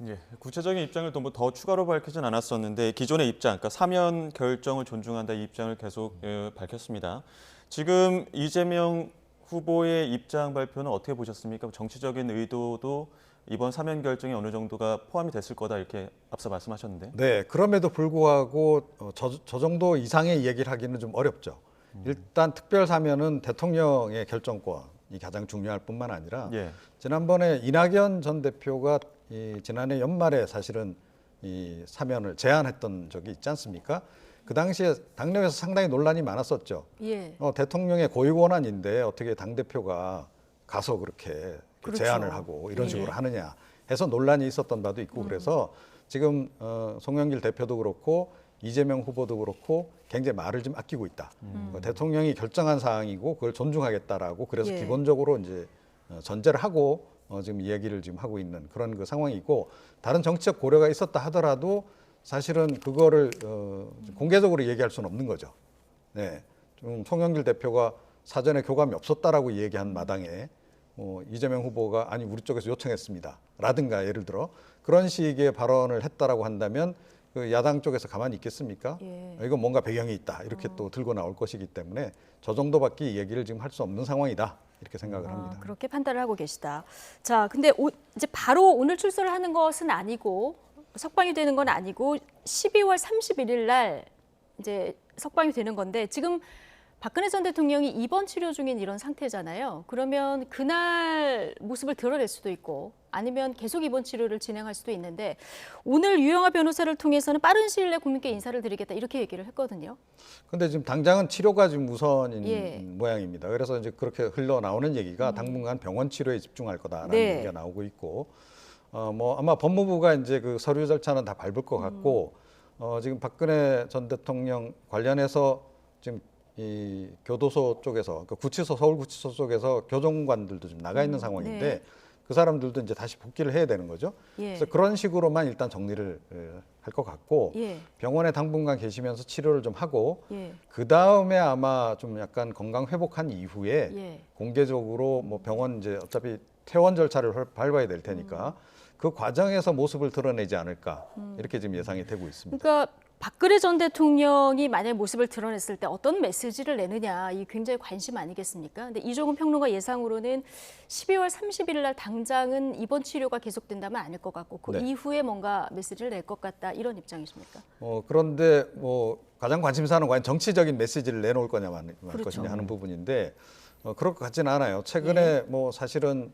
예, 구체적인 입장을 더 추가로 밝히진 않았었는데 기존의 입장, 그러니까 사면 결정을 존중한다 이 입장을 계속 밝혔습니다. 지금 이재명 후보의 입장 발표는 어떻게 보셨습니까? 정치적인 의도도 이번 사면 결정이 어느 정도가 포함이 됐을 거다 이렇게 앞서 말씀하셨는데. 네, 그럼에도 불구하고 저 정도 이상의 얘기를 하기는 좀 어렵죠. 일단 특별 사면은 대통령의 결정권이 가장 중요할 뿐만 아니라 예. 지난번에 이낙연 전 대표가 지난해 연말에 사실은 이 사면을 제안했던 적이 있지 않습니까? 그 당시에 당내에서 상당히 논란이 많았었죠. 예. 대통령의 고유 권한인데 어떻게 당 대표가 가서 그렇게 그렇죠. 제안을 하고 이런 식으로 예. 하느냐 해서 논란이 있었던 바도 있고 그래서 지금 송영길 대표도 그렇고 이재명 후보도 그렇고 굉장히 말을 좀 아끼고 있다. 대통령이 결정한 사항이고 그걸 존중하겠다라고 그래서 예. 기본적으로 이제 전제를 하고 지금 얘기를 지금 하고 있는 그런 그 상황이고 다른 정치적 고려가 있었다 하더라도 사실은 그거를 공개적으로 얘기할 수는 없는 거죠. 네, 좀 송영길 대표가 사전에 교감이 없었다라고 얘기한 마당에 이재명 후보가 아니 우리 쪽에서 요청했습니다. 라든가 예를 들어 그런 식의 발언을 했다라고 한다면 그 야당 쪽에서 가만히 있겠습니까? 예. 이건 뭔가 배경이 있다 이렇게 또 들고 나올 것이기 때문에 저 정도밖에 얘기를 지금 할 수 없는 상황이다 이렇게 생각을 합니다. 그렇게 판단을 하고 계시다. 자, 근데 이제 바로 오늘 출소를 하는 것은 아니고 석방이 되는 건 아니고 12월 31일 날 이제 석방이 되는 건데 지금 박근혜 전 대통령이 입원 치료 중인 이런 상태잖아요. 그러면 그날 모습을 드러낼 수도 있고 아니면 계속 입원 치료를 진행할 수도 있는데 오늘 유영하 변호사를 통해서는 빠른 시일 내 국민께 인사를 드리겠다 이렇게 얘기를 했거든요. 근데 지금 당장은 치료가 지금 우선인 예. 모양입니다. 그래서 이제 그렇게 흘러나오는 얘기가 당분간 병원 치료에 집중할 거다라는 네. 얘기가 나오고 있고 뭐 아마 법무부가 이제 그 서류 절차는 다 밟을 것 같고 지금 박근혜 전 대통령 관련해서 지금 이 교도소 쪽에서 그 구치소 서울구치소 쪽에서 교정관들도 좀 나가 있는 상황인데 네. 그 사람들도 이제 다시 복귀를 해야 되는 거죠. 예. 그래서 그런 식으로만 일단 정리를 할 것 같고 예. 병원에 당분간 계시면서 치료를 좀 하고 예. 그 다음에 아마 좀 약간 건강 회복한 이후에 예. 공개적으로 뭐 병원 이제 어차피 퇴원 절차를 밟아야 될 테니까 그 과정에서 모습을 드러내지 않을까 이렇게 지금 예상이 되고 있습니다. 그러니까 박근혜 전 대통령이 만약 모습을 드러냈을 때 어떤 메시지를 내느냐 이 굉장히 관심 아니겠습니까? 근데 이종훈 평론가 예상으로는 12월 31일 날 당장은 입원 치료가 계속된다면 아닐 것 같고 그 네. 이후에 뭔가 메시지를 낼 것 같다 이런 입장이십니까? 그런데 뭐 가장 관심사는 과연 정치적인 메시지를 내놓을 거냐 말 그렇죠. 것이냐 하는 부분인데 그럴 것 같지는 않아요. 최근에 뭐 사실은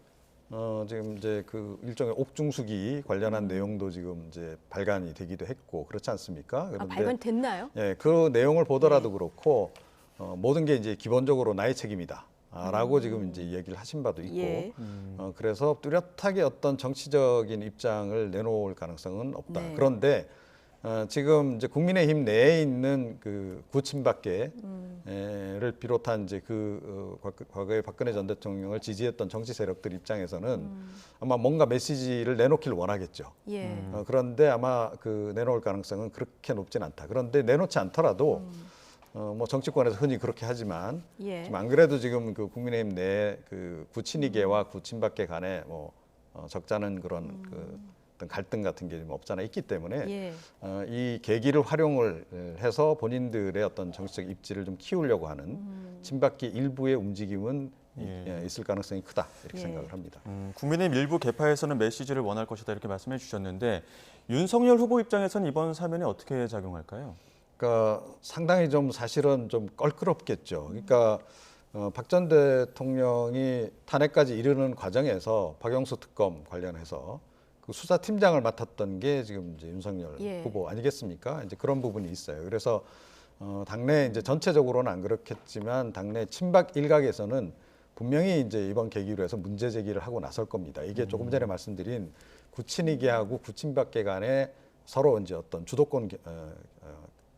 지금 이제 그 일종의 옥중수기 관련한 내용도 지금 이제 발간이 되기도 했고 그렇지 않습니까? 그런데 발간됐나요? 예, 그 내용을 보더라도 그렇고 모든 게 이제 기본적으로 나의 책임이다. 라고 지금 이제 얘기를 하신 바도 있고 예. 그래서 뚜렷하게 어떤 정치적인 입장을 내놓을 가능성은 없다. 네. 그런데 지금 이제 국민의힘 내에 있는 그 구친박계를 비롯한 이제 과거에 박근혜 전 대통령을 지지했던 정치 세력들 입장에서는 아마 뭔가 메시지를 내놓기를 원하겠죠. 예. 그런데 아마 그 내놓을 가능성은 그렇게 높진 않다. 그런데 내놓지 않더라도 뭐 정치권에서 흔히 그렇게 하지만 예. 지금 안 그래도 지금 그 국민의힘 내 그 구친이계와 구친박계 간에 뭐 적잖은 그런 그 어떤 갈등 같은 게 좀 없잖아 있기 때문에 예. 이 계기를 활용을 해서 본인들의 어떤 정치적 입지를 좀 키우려고 하는 친박계 일부의 움직임은 있을 가능성이 크다 이렇게 생각을 합니다. 국민의힘 일부 계파에서는 메시지를 원할 것이다 이렇게 말씀해 주셨는데 윤석열 후보 입장에서는 이번 사면이 어떻게 작용할까요? 그러니까 상당히 좀 사실은 좀 껄끄럽겠죠. 그러니까 박 전 대통령이 탄핵까지 이르는 과정에서 박영수 특검 관련해서 그 수사팀장을 맡았던 게 지금 이제 윤석열 예. 후보 아니겠습니까? 이제 그런 부분이 있어요. 그래서 당내 이제 전체적으로는 안 그렇겠지만 당내 친박 일각에서는 분명히 이제 이번 계기로 해서 문제 제기를 하고 나설 겁니다. 이게 조금 전에 말씀드린 구친이계하고 구친박계 간에 서로 이제 어떤 주도권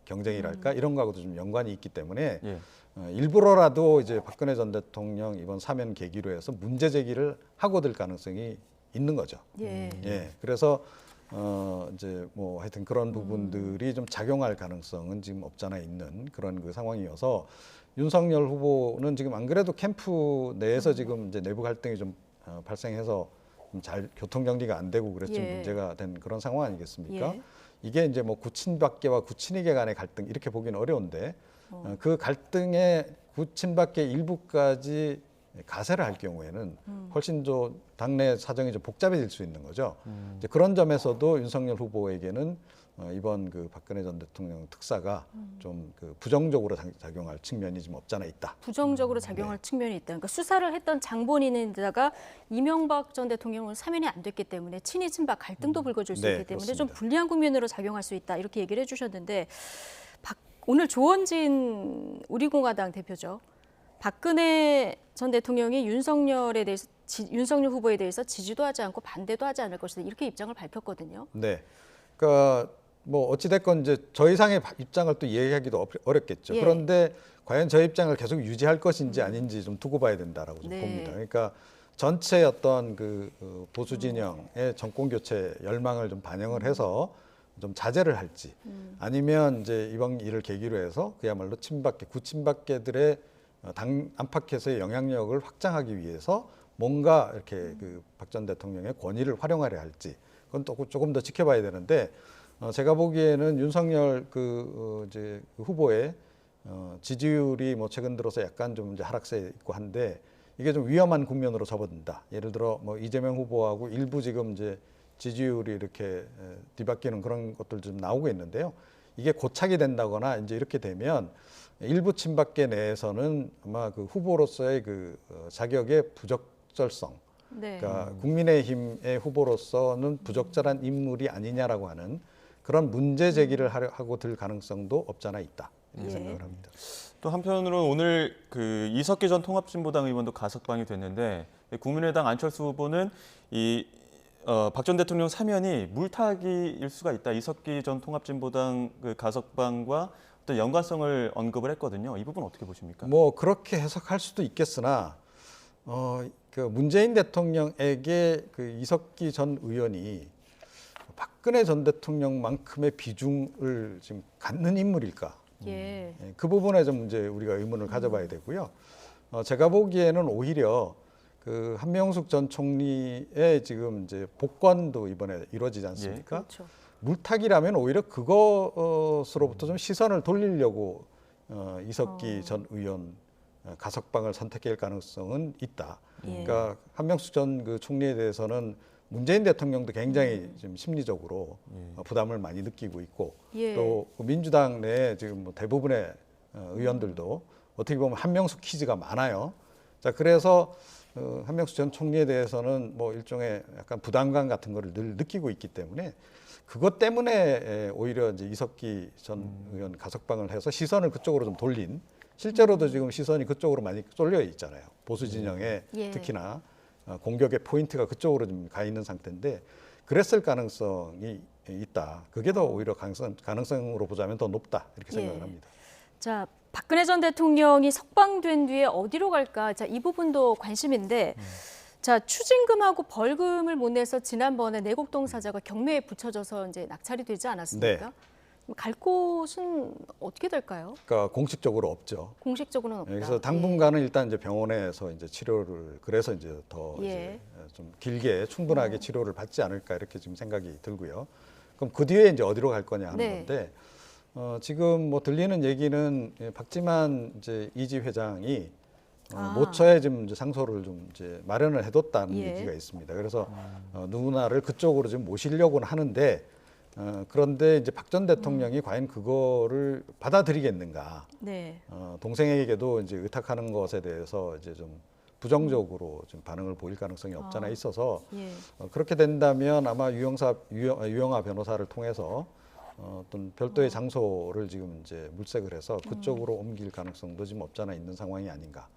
경쟁이랄까 이런 거하고도 좀 연관이 있기 때문에 일부러라도 이제 박근혜 전 대통령 이번 사면 계기로 해서 문제 제기를 하고들 가능성이 있는 거죠. 예. 그래서 이제 뭐 하여튼 그런 부분들이 좀 작용할 가능성은 지금 없잖아 있는 그런 그 상황이어서 윤석열 후보는 지금 안 그래도 캠프 내에서 지금 이제 내부 갈등이 좀 발생해서 좀 잘 교통 정리가 안 되고 그래서 좀 예. 문제가 된 그런 상황 아니겠습니까? 예. 이게 이제 뭐 구친밖에와 구친에게 간의 갈등 이렇게 보기는 어려운데 그 갈등의 구친밖의 일부까지 가세를 할 경우에는 훨씬 좀 당내 사정이 좀 복잡해질 수 있는 거죠. 이제 그런 점에서도 윤석열 후보에게는 이번 그 박근혜 전 대통령 특사가 좀 그 부정적으로 작용할 측면이 좀 없지 않아 있다. 부정적으로 작용할 측면이 있다. 그러니까 수사를 했던 장본인인데다가 이명박 전 대통령은 사면이 안 됐기 때문에 친이 친박 갈등도 불거질 수 네, 있기 때문에 그렇습니다. 좀 불리한 국면으로 작용할 수 있다. 이렇게 얘기를 해주셨는데 오늘 조원진 우리공화당 대표죠. 박근혜 전 대통령이 윤석열 후보에 대해서 지지도 하지 않고 반대도 하지 않을 것이다. 이렇게 입장을 밝혔거든요. 네. 그러니까 뭐 어찌됐건 이제 저 이상의 입장을 또 이야기하기도 어렵겠죠. 예. 그런데 과연 저 입장을 계속 유지할 것인지 아닌지 좀 두고 봐야 된다라고 좀 네. 봅니다. 그러니까 전체 어떤 그 보수 진영의 정권 교체 열망을 좀 반영을 해서 좀 자제를 할지 아니면 이제 이번 일을 계기로 해서 그야말로 친박계, 구친박계들의 당 안팎에서의 영향력을 확장하기 위해서 뭔가 이렇게 그 박 전 대통령의 권위를 활용하려 할지 그건 또 조금 더 지켜봐야 되는데 제가 보기에는 윤석열 이제 후보의 지지율이 뭐 최근 들어서 약간 좀 이제 하락세에 있고 한데 이게 좀 위험한 국면으로 접어든다. 예를 들어 뭐 이재명 후보하고 일부 지금 이제 지지율이 이렇게 뒤바뀌는 그런 것들 좀 나오고 있는데요. 이게 고착이 된다거나 이제 이렇게 되면 일부 친박계 내에서는 아마 그 후보로서의 그 자격의 부적절성, 네. 그러니까 국민의힘의 후보로서는 부적절한 인물이 아니냐라고 하는 그런 문제 제기를 하고 들 가능성도 없잖아 있다 이렇게 예. 생각을 합니다. 또 한편으로는 오늘 그 이석기 전 통합진보당 의원도 가석방이 됐는데 국민의당 안철수 후보는 박 전 대통령 사면이 물타기일 수가 있다. 이석기 전 통합진보당 그 가석방과 어떤 연관성을 언급을 했거든요. 이 부분 어떻게 보십니까? 뭐 그렇게 해석할 수도 있겠으나 그 문재인 대통령에게 그 이석기 전 의원이 박근혜 전 대통령만큼의 비중을 지금 갖는 인물일까? 예. 그 부분에 좀 이제 우리가 의문을 가져봐야 되고요. 제가 보기에는 오히려 그 한명숙 전 총리의 지금 이제 복권도 이번에 이루어지지 않습니까? 그렇죠. 물타기라면 오히려 그것으로부터 좀 시선을 돌리려고 이석기 전 의원 가석방을 선택할 가능성은 있다. 예. 그러니까 한명숙 전 그 총리에 대해서는 문재인 대통령도 굉장히 지금 심리적으로 부담을 많이 느끼고 있고 예. 또 민주당 내 지금 뭐 대부분의 의원들도 어떻게 보면 한명숙 퀴즈가 많아요. 자 그래서 한명숙 전 총리에 대해서는 뭐 일종의 약간 부담감 같은 거를 늘 느끼고 있기 때문에 그것 때문에 오히려 이제 이석기 전 의원 가석방을 해서 시선을 그쪽으로 좀 돌린 실제로도 지금 시선이 그쪽으로 많이 쏠려 있잖아요. 보수 진영에 예. 특히나 공격의 포인트가 그쪽으로 좀 가 있는 상태인데 그랬을 가능성이 있다. 그게 더 오히려 가능성으로 보자면 더 높다 이렇게 생각을 예. 합니다. 자, 박근혜 전 대통령이 석방된 뒤에 어디로 갈까? 자, 이 부분도 관심인데 자, 추징금하고 벌금을 못 내서 지난번에 내곡동 사자가 경매에 붙여져서 이제 낙찰이 되지 않았습니까? 갈 곳은 어떻게 될까요? 그러니까 공식적으로 없죠. 공식적으로는 없다. 그래서 당분간은 일단 이제 병원에서 이제 치료를 그래서 이제 더 예. 이제 좀 길게 충분하게 치료를 받지 않을까 이렇게 지금 생각이 들고요. 그럼 그 뒤에 이제 어디로 갈 거냐 하는 네. 건데 지금 뭐 들리는 얘기는 박지만 이제 이지 회장이 모처에 지금 이제 상소를 좀 이제 마련을 해뒀다는 예. 얘기가 있습니다. 그래서 누나를 그쪽으로 지금 모시려고는 하는데 그런데 이제 박 전 대통령이 과연 그거를 받아들이겠는가? 네. 동생에게도 이제 의탁하는 것에 대해서 이제 좀 부정적으로 좀 반응을 보일 가능성이 없잖아 있어서 예. 그렇게 된다면 아마 유영아 변호사를 통해서 어떤 별도의 장소를 지금 이제 물색을 해서 그쪽으로 옮길 가능성도 지금 없잖아 있는 상황이 아닌가.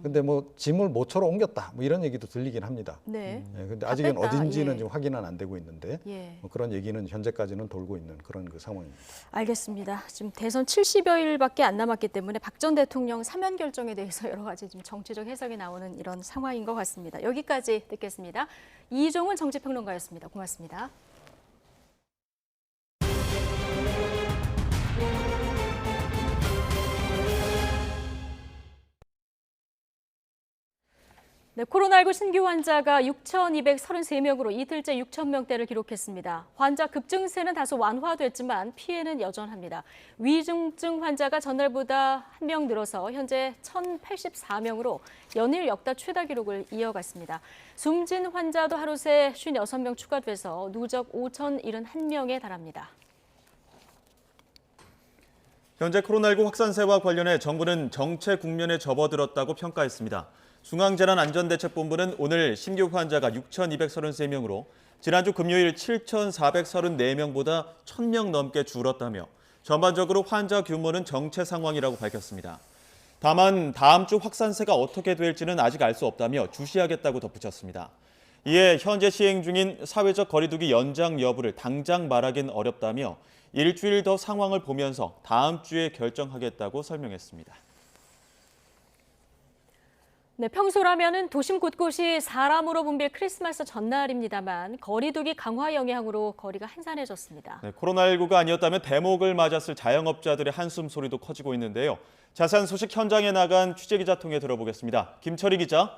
근데 뭐 짐을 모처로 옮겼다 뭐 이런 얘기도 들리긴 합니다. 네. 근데 아직은 뺐다. 어딘지는 예. 지금 확인은 안 되고 있는데 예. 뭐 그런 얘기는 현재까지는 돌고 있는 그런 그 상황입니다. 알겠습니다. 지금 대선 70여일밖에 안 남았기 때문에 박 전 대통령 사면 결정에 대해서 여러 가지 지금 정치적 해석이 나오는 이런 상황인 것 같습니다. 여기까지 듣겠습니다. 이종훈 정치평론가였습니다. 고맙습니다. 네, 코로나19 신규 환자가 6,233명으로 이틀째 6,000명대를 기록했습니다. 환자 급증세는 다소 완화됐지만 피해는 여전합니다. 위중증 환자가 전날보다 1명 늘어서 현재 1,084명으로 연일 역대 최다 기록을 이어갔습니다. 숨진 환자도 하루 새 56명 추가돼서 누적 5,071명에 달합니다. 현재 코로나19 확산세와 관련해 정부는 정체 국면에 접어들었다고 평가했습니다. 중앙재난안전대책본부는 오늘 신규 환자가 6,233명으로 지난주 금요일 7,434명보다 1,000명 넘게 줄었다며 전반적으로 환자 규모는 정체 상황이라고 밝혔습니다. 다만 다음 주 확산세가 어떻게 될지는 아직 알 수 없다며 주시하겠다고 덧붙였습니다. 이에 현재 시행 중인 사회적 거리두기 연장 여부를 당장 말하긴 어렵다며 일주일 더 상황을 보면서 다음 주에 결정하겠다고 설명했습니다. 네, 평소라면은 도심 곳곳이 사람으로 붐빌 크리스마스 전날입니다만 거리두기 강화 영향으로 거리가 한산해졌습니다. 네, 코로나19가 아니었다면 대목을 맞았을 자영업자들의 한숨 소리도 커지고 있는데요. 자세한 소식 현장에 나간 취재기자 통해 들어보겠습니다. 김철희 기자.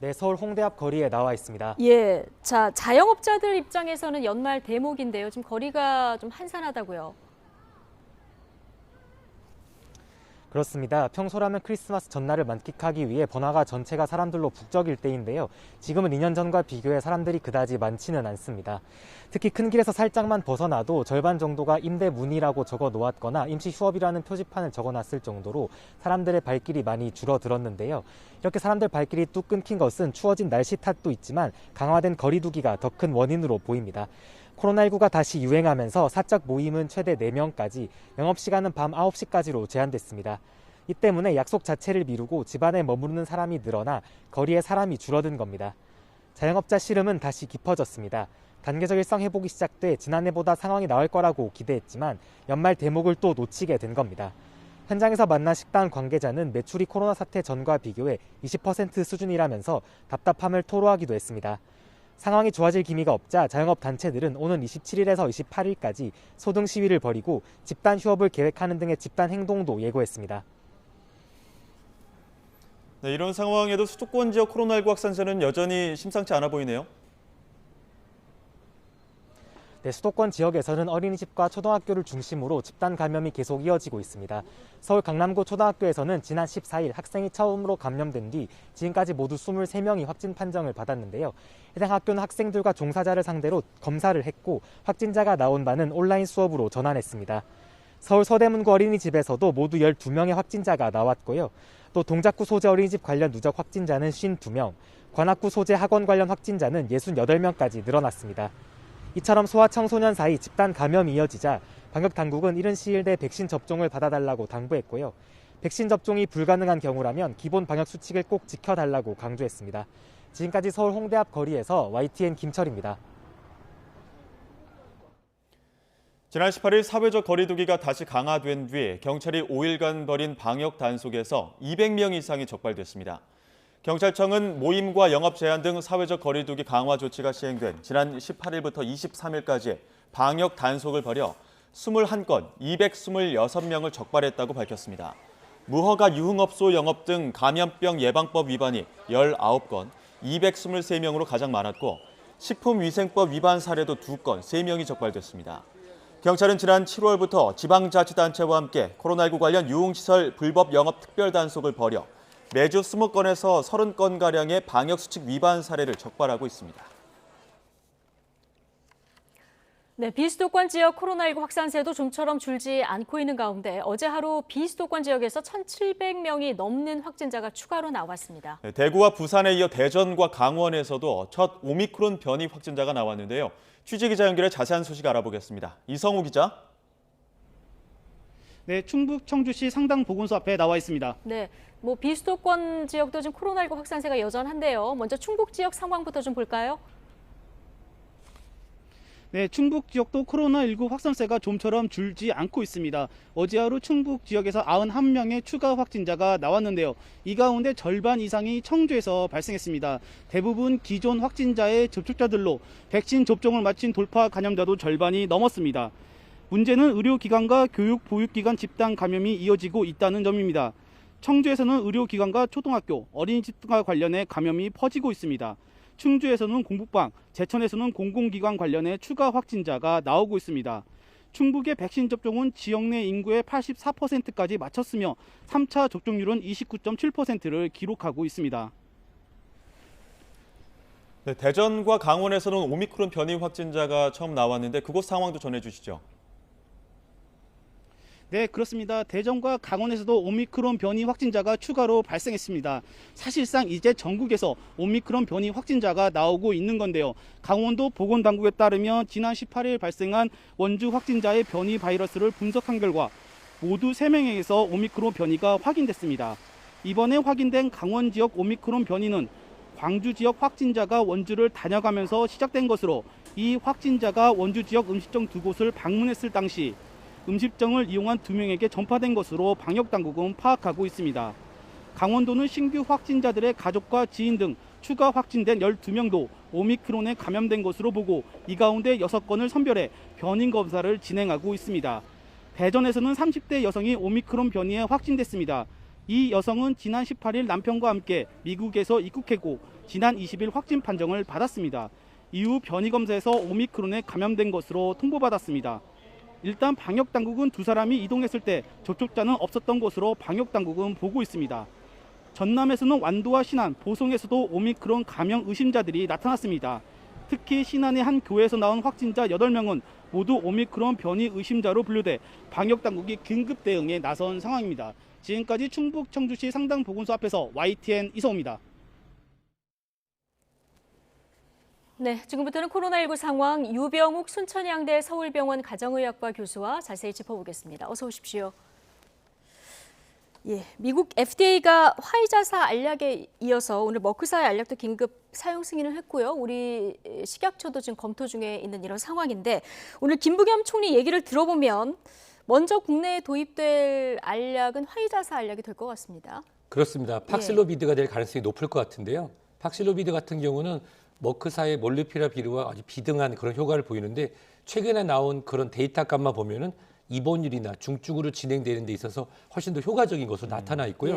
네, 서울 홍대 앞 거리에 나와 있습니다. 예, 자 자영업자들 입장에서는 연말 대목인데요. 지금 거리가 좀 한산하다고요. 그렇습니다. 평소라면 크리스마스 전날을 만끽하기 위해 번화가 전체가 사람들로 북적일 때인데요. 지금은 2년 전과 비교해 사람들이 그다지 많지는 않습니다. 특히 큰 길에서 살짝만 벗어나도 절반 정도가 임대 문이라고 적어 놓았거나 임시 휴업이라는 표지판을 적어놨을 정도로 사람들의 발길이 많이 줄어들었는데요. 이렇게 사람들 발길이 뚝 끊긴 것은 추워진 날씨 탓도 있지만 강화된 거리두기가 더 큰 원인으로 보입니다. 코로나19가 다시 유행하면서 사적 모임은 최대 4명까지, 영업시간은 밤 9시까지로 제한됐습니다. 이 때문에 약속 자체를 미루고 집안에 머무르는 사람이 늘어나 거리에 사람이 줄어든 겁니다. 자영업자 시름은 다시 깊어졌습니다. 단계적 일상 회복이 시작돼 지난해보다 상황이 나을 거라고 기대했지만 연말 대목을 또 놓치게 된 겁니다. 현장에서 만난 식당 관계자는 매출이 코로나 사태 전과 비교해 20% 수준이라면서 답답함을 토로하기도 했습니다. 상황이 좋아질 기미가 없자 자영업 단체들은 오는 27일에서 28일까지 소등 시위를 벌이고 집단 휴업을 계획하는 등의 집단 행동도 예고했습니다. 네, 이런 상황에도 수도권 지역 코로나19 확산세는 여전히 심상치 않아 보이네요. 네, 수도권 지역에서는 어린이집과 초등학교를 중심으로 집단 감염이 계속 이어지고 있습니다. 서울 강남구 초등학교에서는 지난 14일 학생이 처음으로 감염된 뒤 지금까지 모두 23명이 확진 판정을 받았는데요. 해당 학교는 학생들과 종사자를 상대로 검사를 했고 확진자가 나온 바는 온라인 수업으로 전환했습니다. 서울 서대문구 어린이집에서도 모두 12명의 확진자가 나왔고요. 또 동작구 소재 어린이집 관련 누적 확진자는 52명, 관악구 소재 학원 관련 확진자는 68명까지 늘어났습니다. 이처럼 소아청소년 사이 집단 감염이 이어지자 방역당국은 이른 시일 내 백신 접종을 받아달라고 당부했고요. 백신 접종이 불가능한 경우라면 기본 방역수칙을 꼭 지켜달라고 강조했습니다. 지금까지 서울 홍대 앞 거리에서 YTN 김철입니다. 지난 18일 사회적 거리두기가 다시 강화된 뒤 경찰이 5일간 벌인 방역 단속에서 200명 이상이 적발됐습니다. 경찰청은 모임과 영업 제한 등 사회적 거리두기 강화 조치가 시행된 지난 18일부터 23일까지 방역 단속을 벌여 21건 226명을 적발했다고 밝혔습니다. 무허가 유흥업소 영업 등 감염병 예방법 위반이 19건, 223명으로 가장 많았고 식품위생법 위반 사례도 2건, 3명이 적발됐습니다. 경찰은 지난 7월부터 지방자치단체와 함께 코로나19 관련 유흥시설 불법 영업 특별 단속을 벌여 매주 20건에서 30건가량의 방역수칙 위반 사례를 적발하고 있습니다. 네, 비수도권 지역 코로나19 확산세도 좀처럼 줄지 않고 있는 가운데 어제 하루 비수도권 지역에서 1,700명이 넘는 확진자가 추가로 나왔습니다. 네, 대구와 부산에 이어 대전과 강원에서도 첫 오미크론 변이 확진자가 나왔는데요. 취재기자 연결해 자세한 소식 알아보겠습니다. 이성우 기자. 네, 충북 청주시 상당보건소 앞에 나와 있습니다. 네, 비수도권 지역도 지금 코로나19 확산세가 여전한데요. 먼저 충북 지역 상황부터 좀 볼까요? 네, 충북 지역도 코로나19 확산세가 좀처럼 줄지 않고 있습니다. 어제 하루 충북 지역에서 91명의 추가 확진자가 나왔는데요. 이 가운데 절반 이상이 청주에서 발생했습니다. 대부분 기존 확진자의 접촉자들로 백신 접종을 마친 돌파 감염자도 절반이 넘었습니다. 문제는 의료기관과 교육, 보육기관 집단 감염이 이어지고 있다는 점입니다. 청주에서는 의료기관과 초등학교, 어린이집과 관련해 감염이 퍼지고 있습니다. 충주에서는 공부방, 제천에서는 공공기관 관련해 추가 확진자가 나오고 있습니다. 충북의 백신 접종은 지역 내 인구의 84%까지 마쳤으며 3차 접종률은 29.7%를 기록하고 있습니다. 네, 대전과 강원에서는 오미크론 변이 확진자가 처음 나왔는데 그곳 상황도 전해주시죠. 네, 그렇습니다. 대전과 강원에서도 오미크론 변이 확진자가 추가로 발생했습니다. 사실상 이제 전국에서 오미크론 변이 확진자가 나오고 있는 건데요. 강원도 보건당국에 따르면 지난 18일 발생한 원주 확진자의 변이 바이러스를 분석한 결과 모두 3명에게서 오미크론 변이가 확인됐습니다. 이번에 확인된 강원 지역 오미크론 변이는 광주 지역 확진자가 원주를 다녀가면서 시작된 것으로 이 확진자가 원주 지역 음식점 2곳을 방문했을 당시 음식점을 이용한 2명에게 전파된 것으로 방역당국은 파악하고 있습니다. 강원도는 신규 확진자들의 가족과 지인 등 추가 확진된 12명도 오미크론에 감염된 것으로 보고 이 가운데 6건을 선별해 변이 검사를 진행하고 있습니다. 대전에서는 30대 여성이 오미크론 변이에 확진됐습니다. 이 여성은 지난 18일 남편과 함께 미국에서 입국했고 지난 20일 확진 판정을 받았습니다. 이후 변이 검사에서 오미크론에 감염된 것으로 통보받았습니다. 일단 방역당국은 2사람이 이동했을 때 접촉자는 없었던 것으로 방역당국은 보고 있습니다. 전남에서는 완도와 신안, 보성에서도 오미크론 감염 의심자들이 나타났습니다. 특히 신안의 한 교회에서 나온 확진자 8명은 모두 오미크론 변이 의심자로 분류돼 방역당국이 긴급 대응에 나선 상황입니다. 지금까지 충북 청주시 상당보건소 앞에서 YTN 이성호입니다. 네, 지금부터는 코로나19 상황 유병욱 순천향대 서울병원 가정의학과 교수와 자세히 짚어보겠습니다. 어서 오십시오. 예, 미국 FDA가 화이자사 알약에 이어서 오늘 머크사의 알약도 긴급 사용 승인을 했고요. 우리 식약처도 지금 검토 중에 있는 이런 상황인데 오늘 김부겸 총리 얘기를 들어보면 먼저 국내에 도입될 알약은 화이자사 알약이 될 것 같습니다. 그렇습니다. 팍실로비드가 될 가능성이 높을 것 같은데요. 팍실로비드 같은 경우는 머크사의 몰누피라비르와 아주 비등한 그런 효과를 보이는데 최근에 나온 그런 데이터값만 보면은 입원율이나 중증으로 진행되는 데 있어서 훨씬 더 효과적인 것으로 나타나 있고요.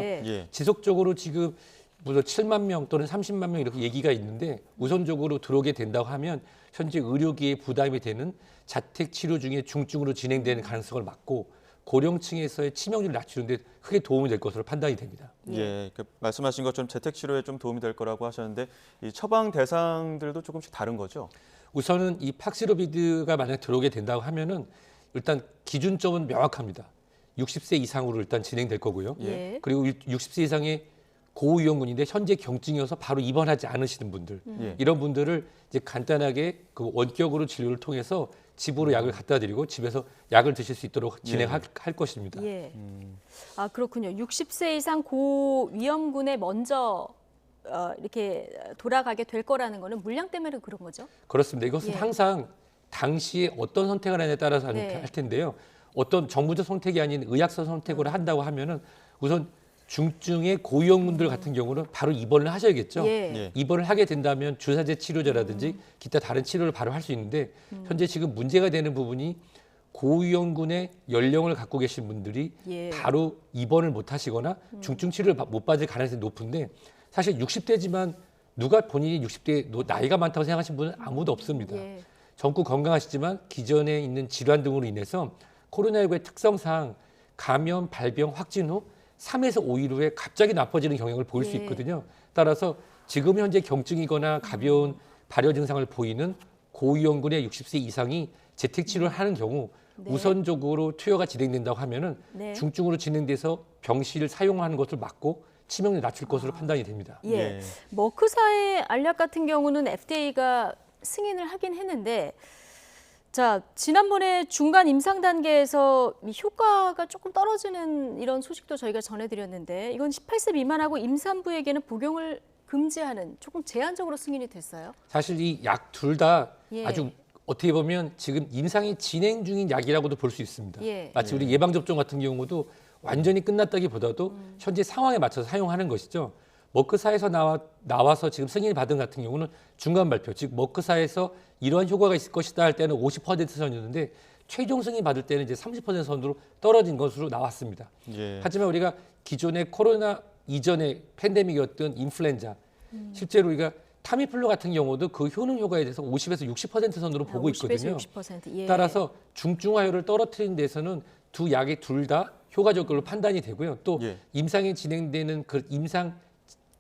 지속적으로 지금 무려 7만 명 또는 30만 명 이렇게 얘기가 있는데 우선적으로 들어오게 된다고 하면 현재 의료기에 부담이 되는 자택 치료 중에 중증으로 진행되는 가능성을 막고 고령층에서의 치명률을 낮추는 데 크게 도움이 될 것으로 판단이 됩니다. 예, 말씀하신 것처럼 재택 치료에 좀 도움이 될 거라고 하셨는데 이 처방 대상들도 조금씩 다른 거죠? 우선은 이 팍시로비드가 만약 들어오게 된다고 하면은 일단 기준점은 명확합니다. 60세 이상으로 일단 진행될 거고요. 그리고 60세 이상의 고위험군인데 현재 경증이어서 바로 입원하지 않으시는 분들 이런 분들을 이제 간단하게 그 원격으로 진료를 통해서 집으로 약을 갖다 드리고 집에서 약을 드실 수 있도록 진행할 것입니다. 아, 그렇군요. 60세 이상 고위험군에 먼저 이렇게 돌아가게 될 거라는 거는 물량 때문에 그런 거죠? 그렇습니다. 이것은 항상 당시에 어떤 선택을 하냐에 따라서 할 텐데요. 어떤 정부적 선택이 아닌 의학서 선택으로 한다고 하면은 우선 중증의 고위험군들 같은 경우는 바로 입원을 하셔야겠죠. 입원을 하게 된다면 주사제 치료제라든지 기타 다른 치료를 바로 할 수 있는데 현재 지금 문제가 되는 부분이 고위험군의 연령을 갖고 계신 분들이 바로 입원을 못 하시거나 중증 치료를 못 받을 가능성이 높은데 사실 60대지만 누가 본인이 60대 나이가 많다고 생각하시는 분은 아무도 없습니다. 젊고 건강하시지만 기존에 있는 질환 등으로 인해서 코로나19의 특성상 감염, 발병, 확진 후 3에서 5일 후에 갑자기 나빠지는 경향을 보일 수 있거든요. 따라서 지금 현재 경증이거나 가벼운 발열 증상을 보이는 고위험군의 60세 이상이 재택치료를 하는 경우 우선적으로 투여가 진행된다고 하면은 중증으로 진행돼서 병실을 사용하는 것을 막고 치명률을 낮출 것으로 판단이 됩니다. 머크사의 알약 같은 경우는 FDA가 승인을 하긴 했는데 자, 지난번에 중간 임상 단계에서 효과가 조금 떨어지는 이런 소식도 저희가 전해드렸는데 이건 18세 미만하고 임산부에게는 복용을 금지하는 조금 제한적으로 승인이 됐어요. 사실 이 약 둘 다 아주 어떻게 보면 지금 임상이 진행 중인 약이라고도 볼 수 있습니다. 마치 우리 예방접종 같은 경우도 완전히 끝났다기보다도 현재 상황에 맞춰서 사용하는 것이죠. 머크사에서 나와서 지금 승인을 받은 같은 경우는 중간 발표, 즉 머크사에서 이러한 효과가 있을 것이다 할 때는 50% 선이었는데 최종 승인 받을 때는 이제 30% 선으로 떨어진 것으로 나왔습니다. 예. 하지만 우리가 기존의 코로나 이전의 팬데믹이었던 인플루엔자, 실제로 우리가 타미플루 같은 경우도 그 효능 효과에 대해서 50에서 60% 선으로 보고 있거든요. 60%. 예. 따라서 중증화율을 떨어뜨리는 데서는 두 약이 둘 다 효과적인 걸로 판단이 되고요. 또 예. 임상이 진행되는 그 임상